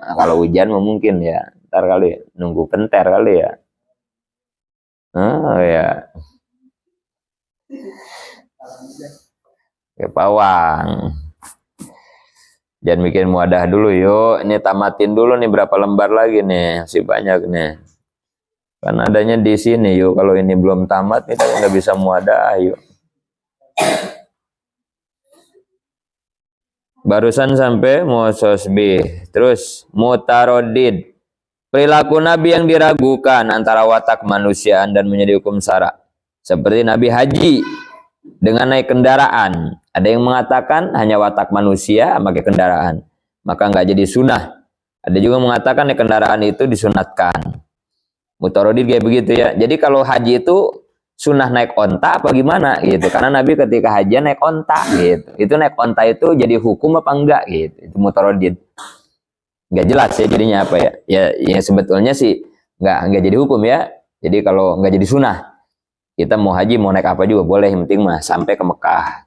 Nah, kalau hujan mungkin ya ntar kali nunggu penter kali ya. Oh ya. Kayak pawang. Jangan bikin muadaah dulu yuk. Ini tamatin dulu nih berapa lembar lagi nih. Masih banyak nih. Kan adanya di sini yuk. Kalau ini belum tamat kita nggak bisa muadaah yuk. Barusan sampai mu'sosbih. Terus mutarodid. Perilaku Nabi yang diragukan antara watak kemanusiaan dan menjadi hukum syara. Seperti Nabi haji dengan naik kendaraan. Ada yang mengatakan hanya watak manusia pakai kendaraan, maka nggak jadi sunnah. Ada juga mengatakan naik kendaraan itu disunatkan. Mutarodid kayak begitu ya. Jadi kalau haji itu sunnah naik onta apa gimana gitu, karena Nabi ketika haji naik onta gitu. Itu naik onta itu jadi hukum apa enggak gitu. Itu mutarodid. Nggak jelas ya jadinya apa ya. Ya sebetulnya sih nggak jadi hukum ya. Jadi kalau nggak jadi sunnah, kita mau haji mau naik apa juga boleh, yang penting mah sampai ke Mekah.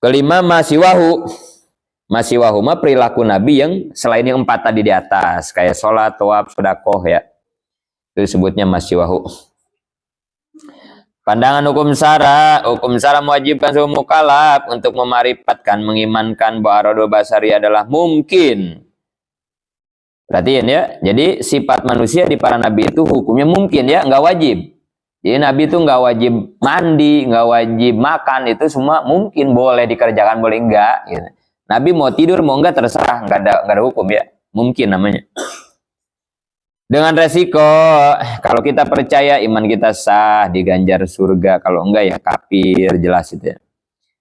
Kelima masih wahu mah perilaku Nabi yang selain yang 4 tadi di atas, kayak sholat, tawaf, sedekah ya. Itu disebutnya masih wahu. Pandangan hukum syara mewajibkan seluruh mukallaf untuk memarifatkan, mengimankan bahwa Radul Basari adalah mungkin. Perhatiin ya, jadi sifat manusia di para nabi itu hukumnya mungkin ya, nggak wajib. Jadi nabi itu nggak wajib mandi, nggak wajib makan, itu semua mungkin, boleh dikerjakan, boleh enggak. Gitu. Nabi mau tidur mau enggak terserah, nggak ada hukum ya, mungkin namanya. Dengan resiko, kalau kita percaya iman kita sah, diganjar surga, kalau enggak ya kafir, jelas itu ya.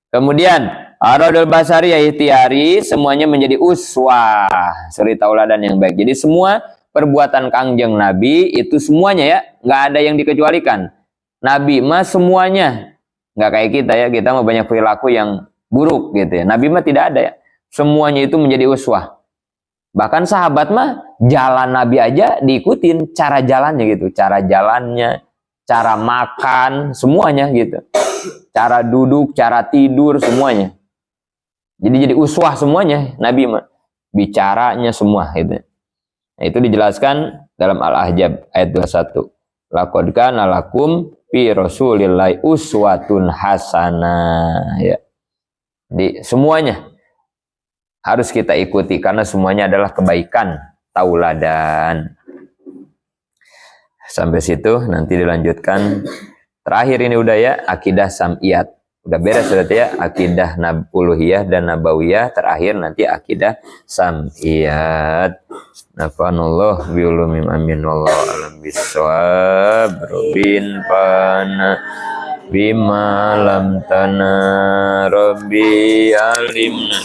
Kemudian Radul Basari ya ikhtiari, semuanya menjadi uswah, suri tauladan yang baik. Jadi semua perbuatan Kangjeng Nabi itu semuanya ya, nggak ada yang dikecualikan. Nabi mah semuanya, nggak kayak kita ya, kita mah banyak perilaku yang buruk gitu ya. Nabi mah tidak ada ya, semuanya itu menjadi uswah. Bahkan sahabat mah jalan Nabi aja diikutin, cara jalannya gitu, cara jalannya, cara makan, semuanya gitu, cara duduk, cara tidur, semuanya. Jadi uswah semuanya Nabi mah, bicaranya semua gitu. Nah, itu dijelaskan dalam Al-Ahzab ayat 21. Laqad kana lakum fi Rasulillahi uswatun hasanah ya. Di semuanya harus kita ikuti karena semuanya adalah kebaikan, tauladan. Sampai situ, nanti dilanjutkan. Terakhir ini udah ya, akidah sam'iyat. Udah beres berarti ya, akidah uluhiyah dan nabawiyah, terakhir nanti akidah sam'iyat. Nafanullah biulumim amin wallahu alam bisawab. Robin pana bima lam tana rabbi alimna